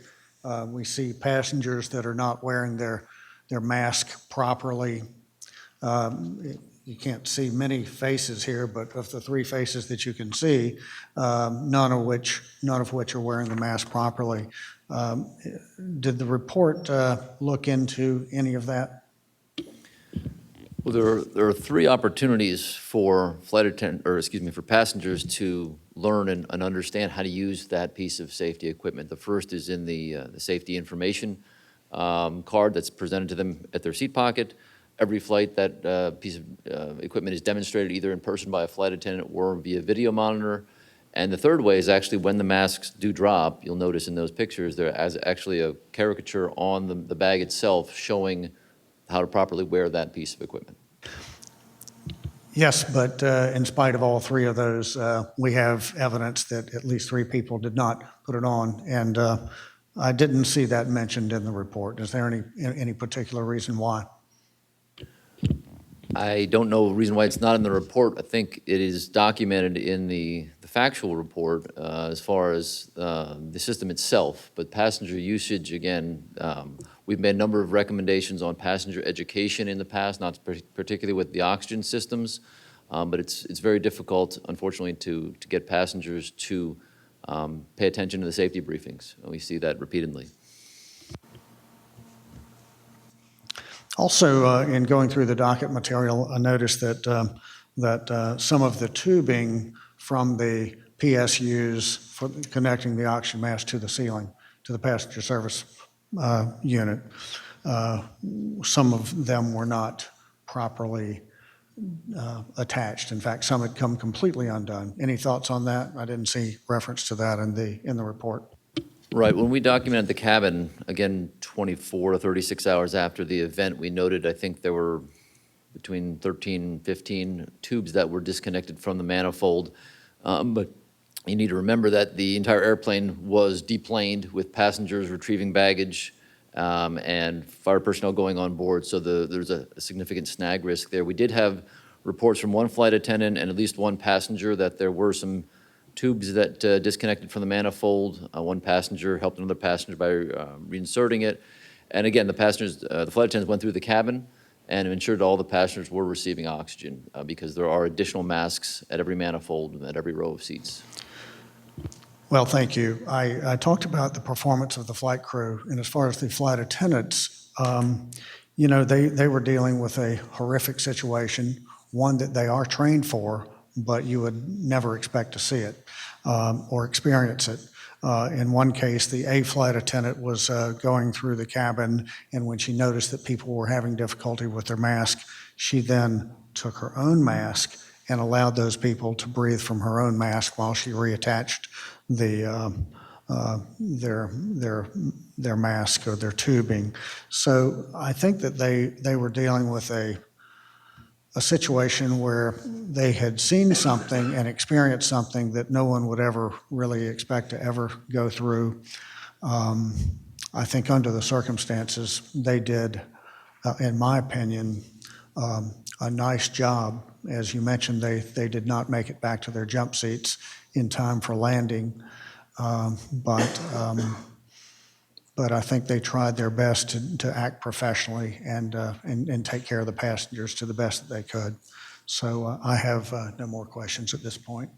Speaker 1: We see passengers that are not wearing their mask properly. You can't see many faces here, but of the 3 faces that you can see, none of which are wearing the mask properly. Did the report look into any of that?
Speaker 7: Well, there are 3 opportunities for for passengers to learn and understand how to use that piece of safety equipment. The first is in the safety information card that's presented to them at their seat pocket. Every flight, that piece of equipment is demonstrated either in person by a flight attendant or via video monitor. And the third way is actually when the masks do drop, you'll notice in those pictures, there is actually a caricature on the bag itself showing how to properly wear that piece of equipment.
Speaker 1: Yes, but in spite of all three of those, we have evidence that at least three people did not put it on, and I didn't see that mentioned in the report. Is there any particular reason why?
Speaker 7: I don't know the reason why it's not in the report. I think it is documented in the factual report as far as the system itself, but passenger usage, again, we've made a number of recommendations on passenger education in the past, not particularly with the oxygen systems, but it's very difficult, unfortunately, to get passengers to pay attention to the safety briefings, and we see that repeatedly.
Speaker 1: Also, in going through the docket material, I noticed that some of the tubing from the PSUs for connecting the oxygen mask to the ceiling, to the passenger service unit, some of them were not properly attached. In fact, some had come completely undone. Any thoughts on that? I didn't see reference to that in the report.
Speaker 7: Right, when we documented the cabin, again, 24 to 36 hours after the event, we noted, I think there were between 13 and 15 tubes that were disconnected from the manifold. But you need to remember that the entire airplane was deplaned with passengers retrieving baggage and fire personnel going on board, so there's a significant snag risk there. We did have reports from one flight attendant and at least one passenger that there were some tubes that disconnected from the manifold. One passenger helped another passenger by reinserting it. And again, the flight attendants went through the cabin and ensured all the passengers were receiving oxygen because there are additional masks at every manifold and at every row of seats.
Speaker 1: Well, thank you. I talked about the performance of the flight crew, and as far as the flight attendants, they were dealing with a horrific situation, one that they are trained for, but you would never expect to see it or experience it. In one case, the A flight attendant was going through the cabin, and when she noticed that people were having difficulty with their mask, she then took her own mask and allowed those people to breathe from her own mask while she reattached their mask or their tubing. So I think that they were dealing with a situation where they had seen something and experienced something that no one would ever really expect to ever go through. I think under the circumstances, they did, in my opinion, a nice job. As you mentioned, they did not make it back to their jump seats in time for landing, but I think they tried their best to act professionally and take care of the passengers to the best that they could. So I have no more questions at this point.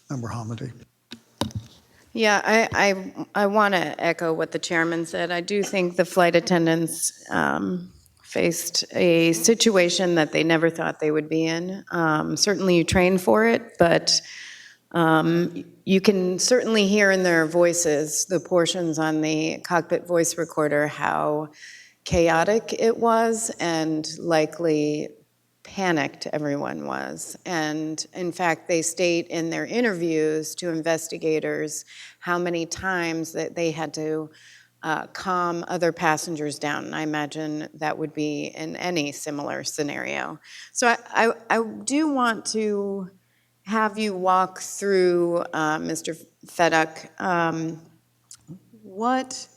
Speaker 1: Member Hamady.
Speaker 9: Yeah, I want to echo what the chairman said. I do think the flight attendants faced a situation that they never thought they would be in. Certainly you train for it, but you can certainly hear in their voices, the portions on the cockpit voice recorder, how chaotic it was and likely panicked everyone was. And in fact, they state in their interviews to investigators how many times that they had to calm other passengers down. And I imagine that would be in any similar scenario. So I do want to have you walk through, Mr. Feduck, what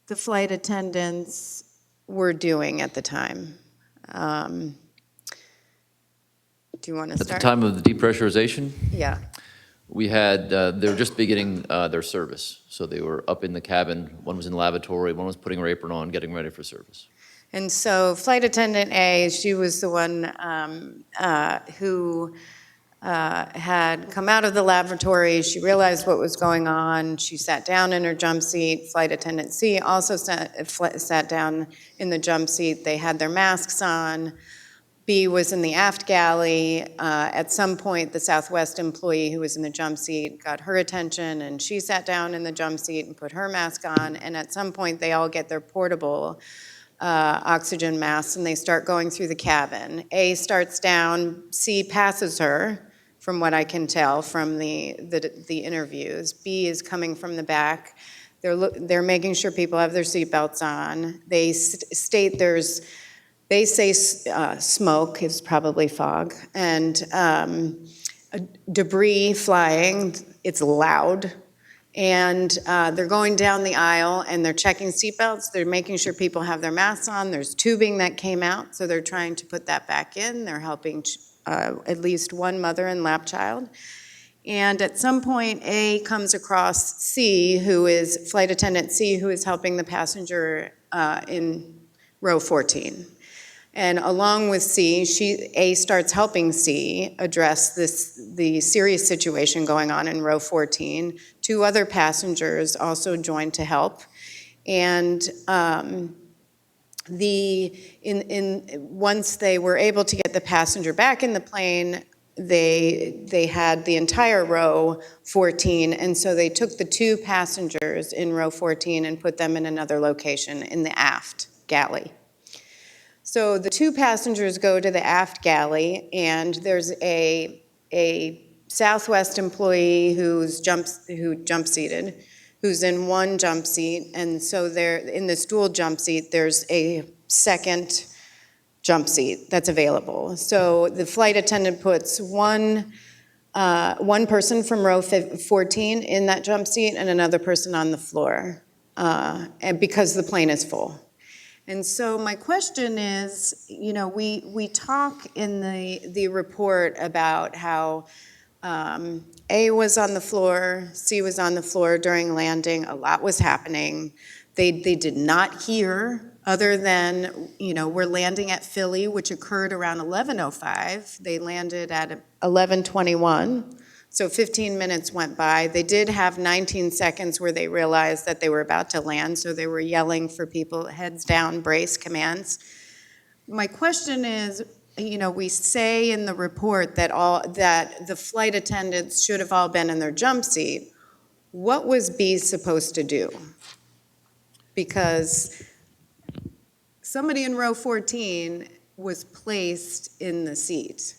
Speaker 9: the flight attendants were doing at the time. Do you want to start?
Speaker 7: At the time of the depressurization?
Speaker 9: Yeah.
Speaker 7: We had, they were just beginning their service. So they were up in the cabin. One was in the lavatory, one was putting her apron on, getting ready for service.
Speaker 9: And so flight attendant A, she was the one who had come out of the lavatory. She realized what was going on. She sat down in her jump seat. Flight attendant C also sat down in the jump seat. They had their masks on. B was in the aft galley. At some point, the Southwest employee who was in the jump seat got her attention, and she sat down in the jump seat and put her mask on. And at some point, they all get their portable oxygen mask, and they start going through the cabin. A starts down, C passes her, from what I can tell from the interviews. B is coming from the back. They're making sure people have their seatbelts on. They state they say smoke is probably fog, and debris flying, it's loud. And they're going down the aisle and they're checking seatbelts. They're making sure people have their masks on. There's tubing that came out, so they're trying to put that back in. They're helping at least one mother and lap child. And at some point, A comes across C, who is Flight Attendant C, who is helping the passenger in row 14. And along with C, A starts helping C address the serious situation going on in row 14. Two other passengers also joined to help. And once they were able to get the passenger back in the plane, they had the entire row 14, and so they took the two passengers in row 14 and put them in another location in the aft galley. So the two passengers go to the aft galley, and there's a Southwest employee who jump seated, who's in one jump seat, and so there in the stool jump seat, there's a second jump seat that's available. So the flight attendant puts one person from row 14 in that jump seat and another person on the floor, and because the plane is full. And so my question is, we talk in the report about how A was on the floor, C was on the floor during landing, a lot was happening. They did not hear, other than, we're landing at Philly, which occurred around 11:05. They landed at 11:21. So 15 minutes went by. They did have 19 seconds where they realized that they were about to land, so they were yelling for people, heads down, brace commands. My question is, we say in the report that the flight attendants should have all been in their jump seat. What was B supposed to do? Because somebody in row 14 was placed in the seat.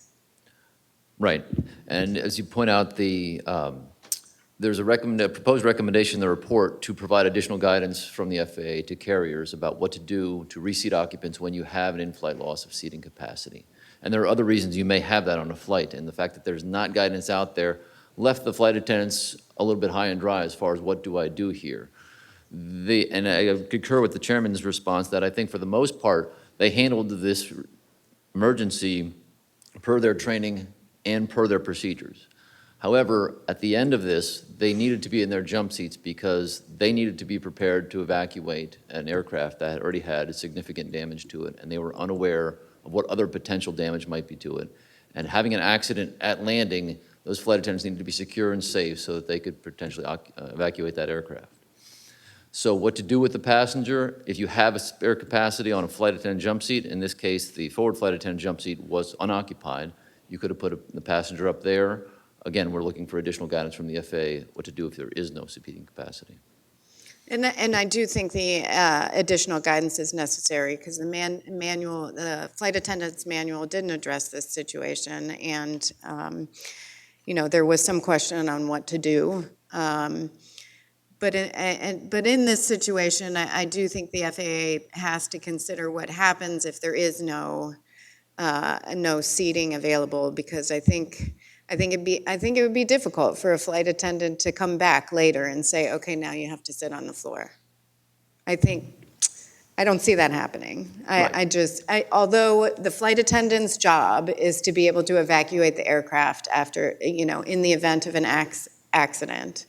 Speaker 7: Right. And as you point out, there's a proposed recommendation in the report to provide additional guidance from the FAA to carriers about what to do to reseat occupants when you have an in-flight loss of seating capacity. And there are other reasons you may have that on a flight, and the fact that there's not guidance out there left the flight attendants a little bit high and dry as far as what do I do here. And I concur with the chairman's response that I think for the most part, they handled this emergency per their training and per their procedures. However, at the end of this, they needed to be in their jump seats because they needed to be prepared to evacuate an aircraft that had already had significant damage to it, and they were unaware of what other potential damage might be to it. And having an accident at landing, those flight attendants needed to be secure and safe so that they could potentially evacuate that aircraft. So what to do with the passenger? If you have a spare capacity on a flight attendant jump seat, in this case, the forward flight attendant jump seat was unoccupied, you could have put the passenger up there. Again, we're looking for additional guidance from the FAA, what to do if there is no seating capacity.
Speaker 9: And I do think the additional guidance is necessary because the flight attendant's manual didn't address this situation, and there was some question on what to do. But in this situation, I do think the FAA has to consider what happens if there is no seating available, because I think it would be difficult for a flight attendant to come back later and say, okay, now you have to sit on the floor. I don't see that happening.
Speaker 7: Right.
Speaker 9: Although the flight attendant's job is to be able to evacuate the aircraft after, in the event of an accident,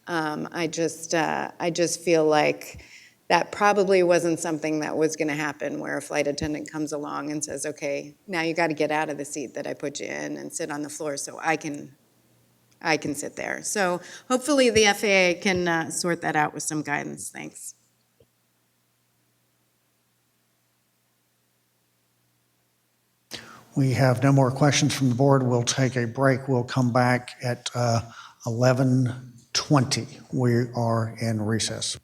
Speaker 9: I just feel like that probably wasn't something that was going to happen, where a flight attendant comes along and says, okay, now you got to get out of the seat that I put you in and sit on the floor so I can sit there. So hopefully the FAA can sort that out with some guidance. Thanks.
Speaker 1: We have no more questions from the board. We'll take a break. We'll come back at 11:20. We are in recess.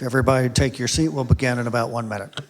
Speaker 1: If everybody take your seat, we'll begin in about 1 minute.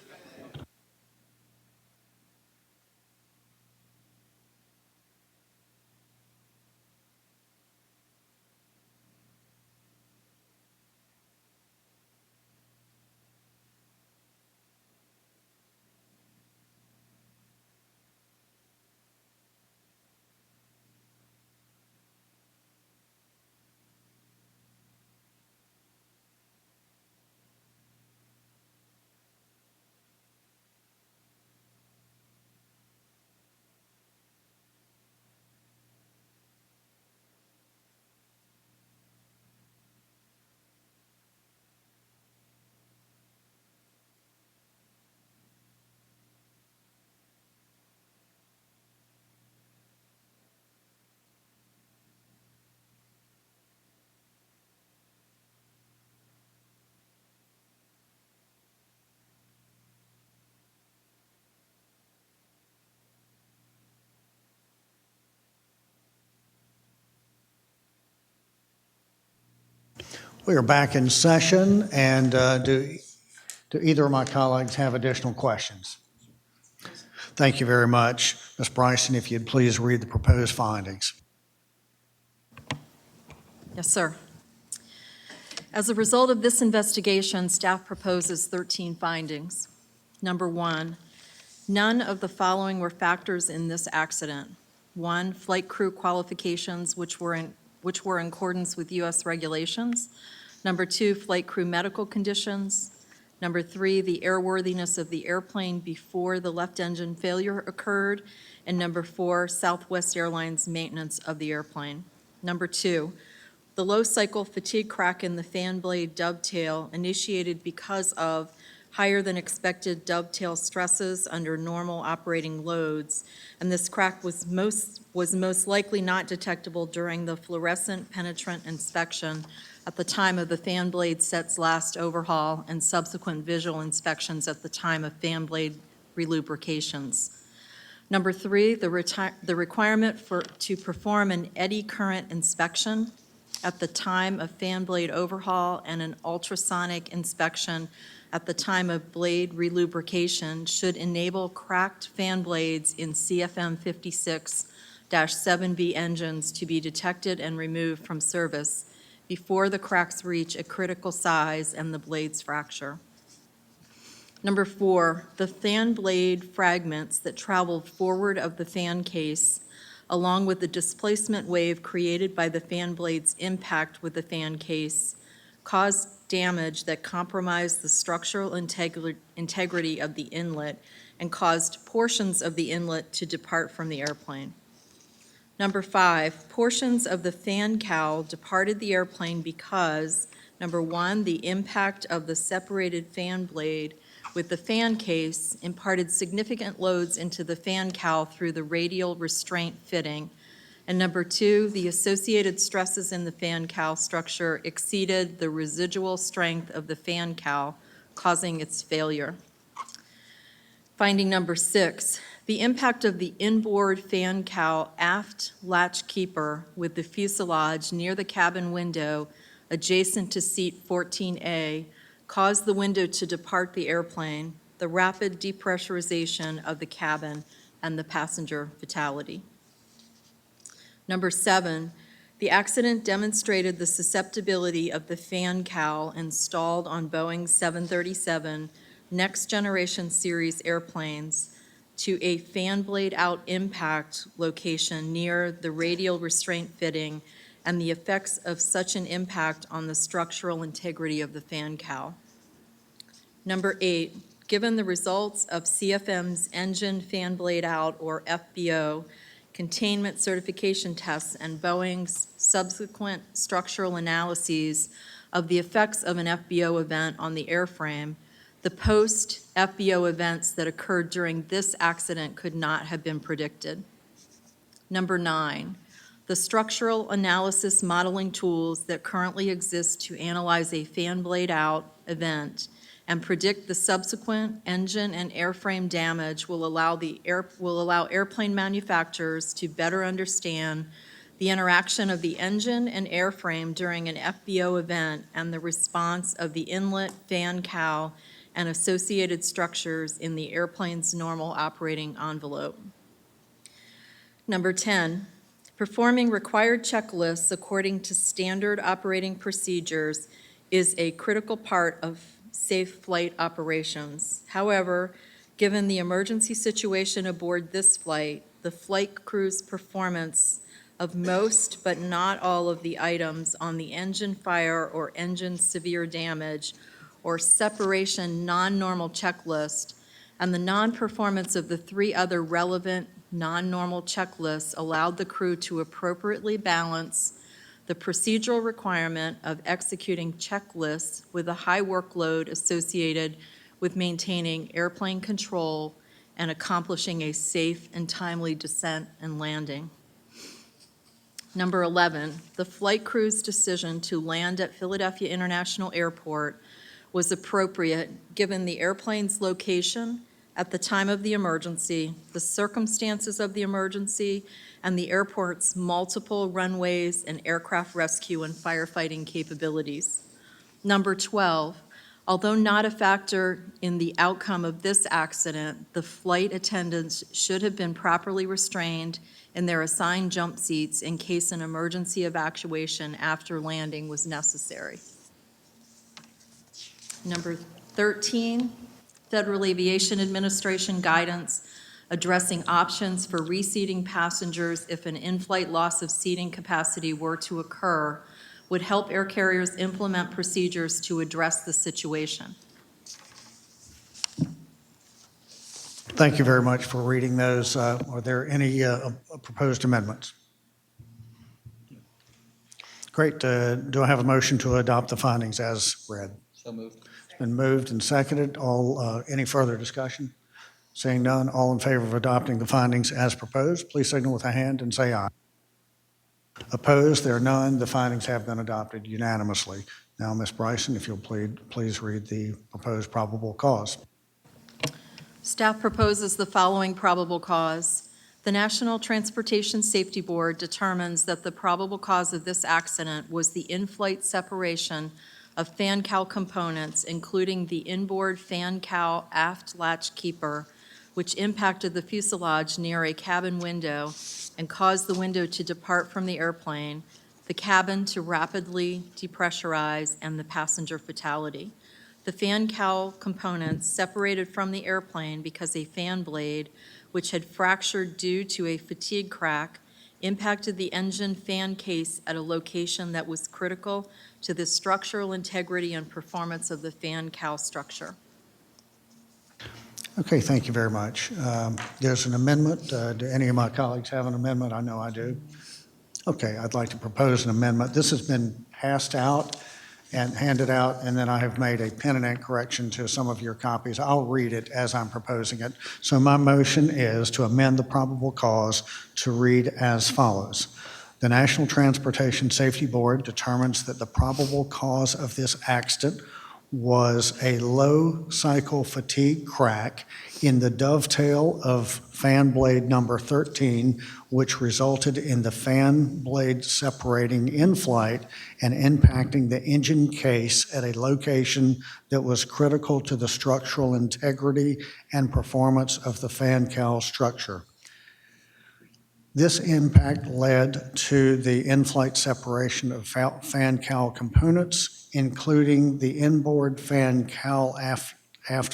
Speaker 1: We are back in session, and do either of my colleagues have additional questions? Thank you very much. Ms. Bryson, if you'd please read the proposed findings.
Speaker 2: Yes, sir. As a result of this investigation, staff proposes 13 findings. Number 1, none of the following were factors in this accident. 1, flight crew qualifications which were in accordance with U.S. regulations. Number 2, flight crew medical conditions. Number 3, the airworthiness of the airplane before the left engine failure occurred. And number 4, Southwest Airlines maintenance of the airplane. Number 2, the low cycle fatigue crack in the fan blade dovetail initiated because of higher than expected dovetail stresses under normal operating loads, and this crack was most likely not detectable during the fluorescent penetrant inspection at the time of the fan blade set's last overhaul and subsequent visual inspections at the time of fan blade relubrications. Number 3, the requirement to perform an eddy current inspection at the time of fan blade overhaul and an ultrasonic inspection at the time of blade relubrication should enable cracked fan blades in CFM-56-7B engines to be detected and removed from service before the cracks reach a critical size and the blades fracture. Number 4, the fan blade fragments that traveled forward of the fan case, along with the displacement wave created by the fan blade's impact with the fan case, caused damage that compromised the structural integrity of the inlet and caused portions of the inlet to depart from the airplane. Number 5, portions of the fan cowl departed the airplane because, number 1, the impact of the separated fan blade with the fan case imparted significant loads into the fan cowl through the radial restraint fitting. And number 2, the associated stresses in the fan cowl structure exceeded the residual strength of the fan cowl, causing its failure. Finding number 6, the impact of the inboard fan cowl aft latch keeper with the fuselage near the cabin window adjacent to seat 14A caused the window to depart the airplane, the rapid depressurization of the cabin, and the passenger fatality. Number 7, the accident demonstrated the susceptibility of the fan cowl installed on Boeing 737 Next Generation Series airplanes to a fan blade out impact location near the radial restraint fitting and the effects of such an impact on the structural integrity of the fan cowl. Number 8, given the results of CFM's engine fan blade out, or FBO, containment certification tests and Boeing's subsequent structural analyses of the effects of an FBO event on the airframe, the post-FBO events that occurred during this accident could not have been predicted. Number 9, the structural analysis modeling tools that currently exist to analyze a fan blade out event and predict the subsequent engine and airframe damage will allow airplane manufacturers to better understand the interaction of the engine and airframe during an FBO event, and the response of the inlet, fan cowl, and associated structures in the airplane's normal operating envelope. Number 10, performing required checklists according to standard operating procedures is a critical part of safe flight operations. However, given the emergency situation aboard this flight, the flight crew's performance of most but not all of the items on the engine fire or engine severe damage or separation non-normal checklist, and the non-performance of the 3 other relevant non-normal checklists allowed the crew to appropriately balance the procedural requirement of executing checklists with a high workload associated with maintaining airplane control and accomplishing a safe and timely descent and landing. Number 11, the flight crew's decision to land at Philadelphia International Airport was appropriate given the airplane's location at the time of the emergency, the circumstances of the emergency, and the airport's multiple runways and aircraft rescue and firefighting capabilities. Number 12, although not a factor in the outcome of this accident, the flight attendants should have been properly restrained in their assigned jump seats in case an emergency evacuation after landing was necessary. Number 13, Federal Aviation Administration guidance addressing options for reseating passengers if an in-flight loss of seating capacity were to occur would help air carriers implement procedures to address the situation.
Speaker 1: Thank you very much for reading those. Are there any proposed amendments? Great. Do I have a motion to adopt the findings as read?
Speaker 7: So moved.
Speaker 1: It's been moved and seconded. Any further discussion? Seeing none, all in favor of adopting the findings as proposed, please signal with a hand and say aye. Opposed? There are none. The findings have been adopted unanimously. Now, Ms. Bryson, if you'll please read the proposed probable cause.
Speaker 2: Staff proposes the following probable cause. The National Transportation Safety Board determines that the probable cause of this accident was the in-flight separation of fan cowl components, including the inboard fan cowl aft latch keeper, which impacted the fuselage near a cabin window and caused the window to depart from the airplane, the cabin to rapidly depressurize, and the passenger fatality. The fan cowl components separated from the airplane because a fan blade, which had fractured due to a fatigue crack, impacted the engine fan case at a location that was critical to the structural integrity and performance of the fan cowl structure.
Speaker 1: Okay, thank you very much. There's an amendment. Do any of my colleagues have an amendment? I know I do. Okay, I'd like to propose an amendment. This has been passed out and handed out, and then I have made a pen and ink correction to some of your copies. I'll read it as I'm proposing it. So my motion is to amend the probable cause to read as follows. The National Transportation Safety Board determines that the probable cause of this accident was a low cycle fatigue crack in the dovetail of fan blade number 13, which resulted in the fan blade separating in flight and impacting the engine case at a location that was critical to the structural integrity and performance of the fan cowl structure. This impact led to the in-flight separation of fan cowl components, including the inboard fan cowl aft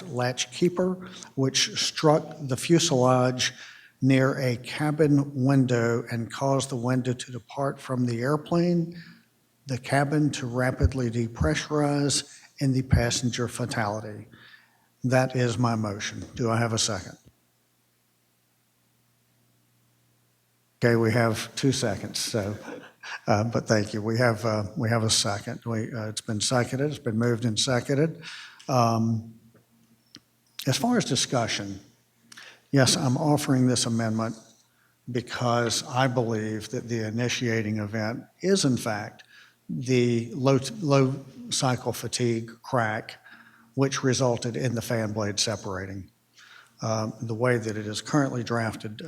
Speaker 1: latch keeper, which struck the fuselage near a cabin window and caused the window to depart from the airplane, the cabin to rapidly depressurize, and the passenger fatality. That is my motion. Do I have a second? Okay, we have 2 seconds, so, but thank you. We have a second. It's been seconded. It's been moved and seconded. As far as discussion, yes, I'm offering this amendment because I believe that the initiating event is, in fact, the low cycle fatigue crack, which resulted in the fan blade separating. The way that it is currently drafted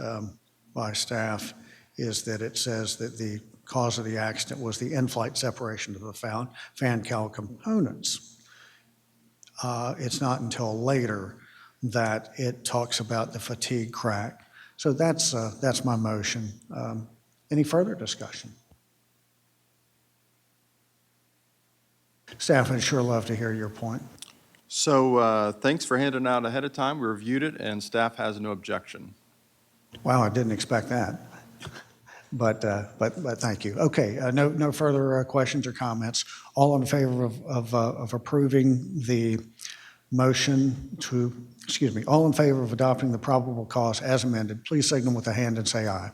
Speaker 1: by staff is that it says that the cause of the accident was the in-flight separation of the fan cowl components. It's not until later that it talks about the fatigue crack. So that's my motion. Any further discussion? Staff would sure love to hear your point.
Speaker 10: So thanks for handing out ahead of time. We reviewed it, and staff has no objection.
Speaker 1: Wow, I didn't expect that. But thank you. Okay, no further questions or comments. All in favor of approving the motion to, all in favor of adopting the probable cause as amended, please signal with a hand and say aye.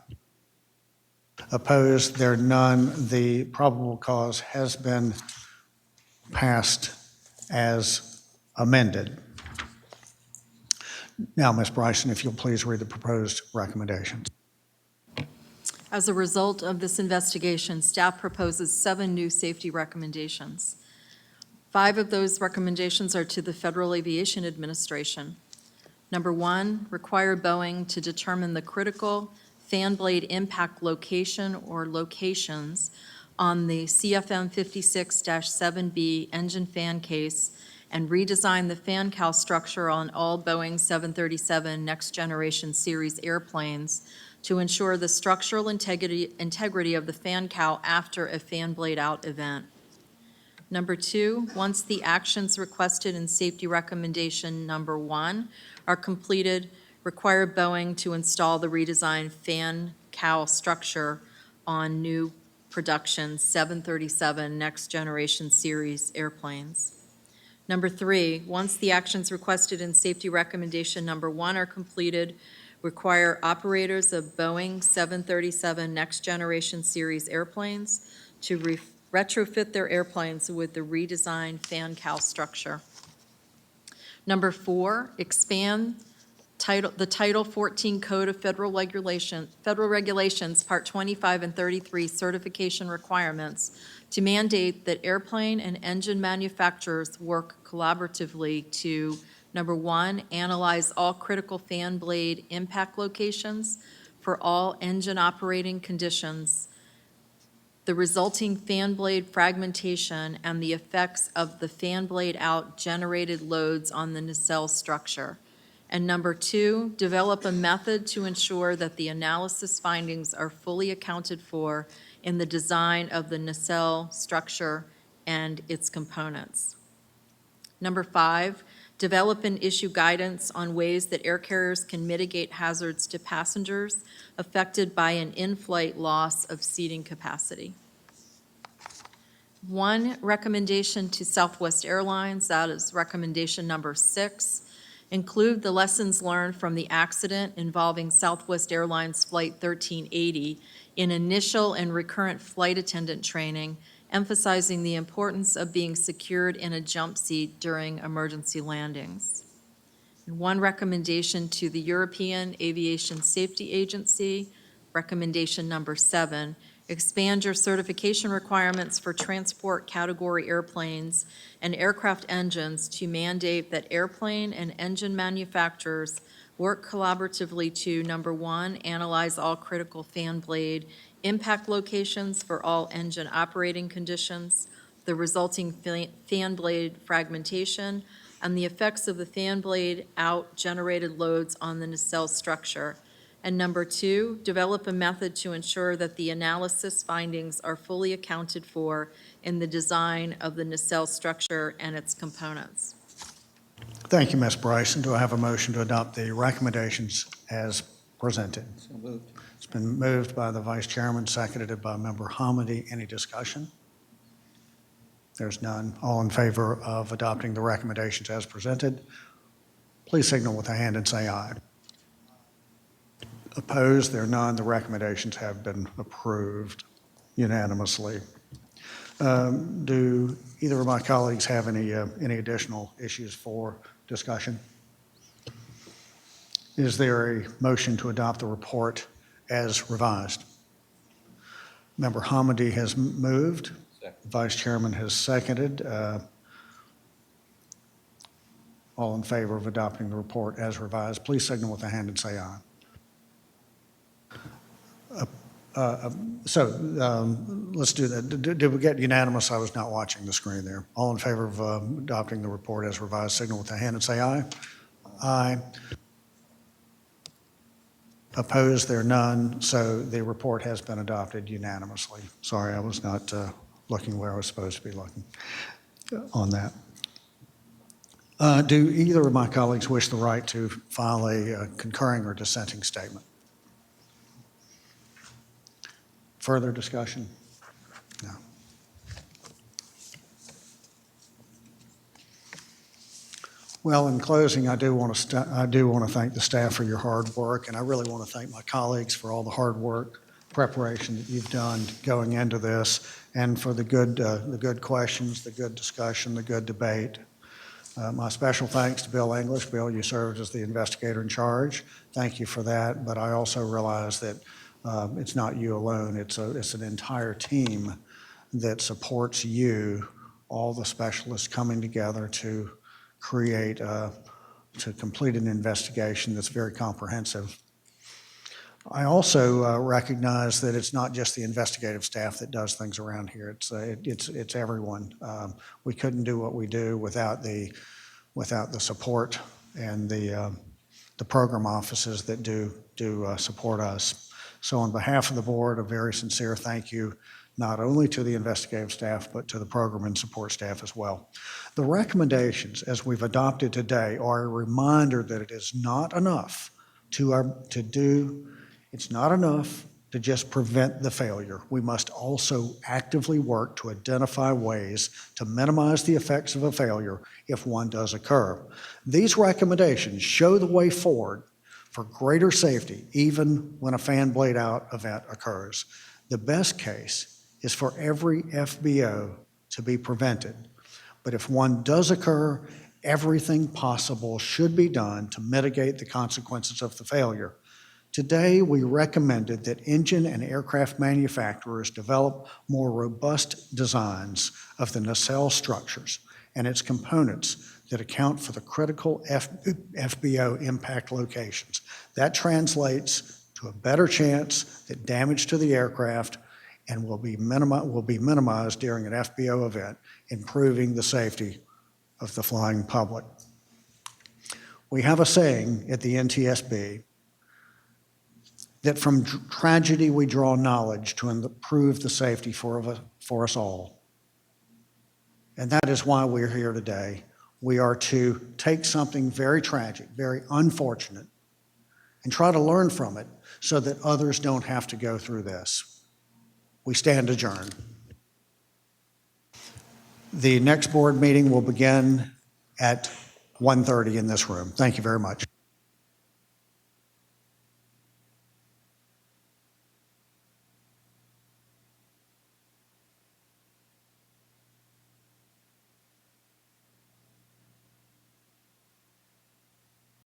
Speaker 1: Opposed, there are none. The probable cause has been passed as amended. Now, Ms. Bryson, if you'll please read the proposed recommendations.
Speaker 2: As a result of this investigation, staff proposes 7 new safety recommendations. 5 of those recommendations are to the Federal Aviation Administration. Number 1, require Boeing to determine the critical fan blade impact location or locations on the CFM-56-7B engine fan case and redesign the fan cowl structure on all Boeing 737 Next Generation Series airplanes to ensure the structural integrity of the fan cowl after a fan blade out event. Number 2, once the actions requested in safety recommendation number 1 are completed, require Boeing to install the redesigned fan cowl structure on new production 737 Next Generation Series airplanes. Number 3, once the actions requested in safety recommendation number 1 are completed, require operators of Boeing 737 Next Generation Series airplanes to retrofit their airplanes with the redesigned fan cowl structure. Number 4, expand the Title 14 Code of Federal Regulations, Part 25 and 33 certification requirements to mandate that airplane and engine manufacturers work collaboratively to, number 1, analyze all critical fan blade impact locations for all engine operating conditions, the resulting fan blade fragmentation, and the effects of the fan blade out generated loads on the nacelle structure. And number 2, develop a method to ensure that the analysis findings are fully accounted for in the design of the nacelle structure and its components. Number 5, develop and issue guidance on ways that air carriers can mitigate hazards to passengers affected by an in-flight loss of seating capacity. 1 recommendation to Southwest Airlines, that is recommendation number 6, include the lessons learned from the accident involving Southwest Airlines Flight 1380 in initial and recurrent flight attendant training, emphasizing the importance of being secured in a jump seat during emergency landings. And 1 recommendation to the European Aviation Safety Agency, recommendation number 7, expand your certification requirements for transport category airplanes and aircraft engines to mandate that airplane and engine manufacturers work collaboratively to, number 1, analyze all critical fan blade impact locations for all engine operating conditions, the resulting fan blade fragmentation, and the effects of the fan blade out generated loads on the nacelle structure. And number 2, develop a method to ensure that the analysis findings are fully accounted for in the design of the nacelle structure and its components.
Speaker 1: Thank you, Ms. Bryson. Do I have a motion to adopt the recommendations as presented?
Speaker 8: So moved.
Speaker 1: It's been moved by the Vice Chairman, seconded by Member Hamady. Any discussion? There's none. All in favor of adopting the recommendations as presented, please signal with a hand and say aye. Opposed? There are none. The recommendations have been approved unanimously. Do either of my colleagues have any additional issues for discussion? Is there a motion to adopt the report as revised? Member Hamady has moved.
Speaker 8: Second.
Speaker 1: Vice Chairman has seconded. All in favor of adopting the report as revised, please signal with a hand and say aye. Let's do that. Did we get unanimous? I was not watching the screen there. All in favor of adopting the report as revised, signal with a hand and say aye. Aye. Opposed, there are none, so the report has been adopted unanimously. Sorry, I was not looking where I was supposed to be looking on that. Do either of my colleagues wish the right to file a concurring or dissenting statement? Further discussion? No. Well, in closing, I do want to thank the staff for your hard work, and I really want to thank my colleagues for all the hard work, preparation that you've done going into this, and for the good questions, the good discussion, the good debate. My special thanks to Bill English. Bill, you served as the investigator in charge. Thank you for that, but I also realize that it's not you alone. It's an entire team that supports you, all the specialists coming together to complete an investigation that's very comprehensive. I also recognize that it's not just the investigative staff that does things around here. It's everyone. We couldn't do what we do without the support and the program offices that do support us. So on behalf of the board, a very sincere thank you, not only to the investigative staff, but to the program and support staff as well. The recommendations, as we've adopted today, are a reminder that it is not enough it's not enough to just prevent the failure. We must also actively work to identify ways to minimize the effects of a failure if one does occur. These recommendations show the way forward for greater safety, even when a fan blade out event occurs. The best case is for every FBO to be prevented. But if one does occur, everything possible should be done to mitigate the consequences of the failure. Today, we recommended that engine and aircraft manufacturers develop more robust designs of the nacelle structures and its components that account for the critical FBO impact locations. That translates to a better chance that damage to the aircraft and will be minimized during an FBO event, improving the safety of the flying public. We have a saying at the NTSB that from tragedy we draw knowledge to improve the safety for us all. And that is why we're here today. We are to take something very tragic, very unfortunate, and try to learn from it so that others don't have to go through this. We stand adjourned. The next board meeting will begin at 1:30 in this room. Thank you very much.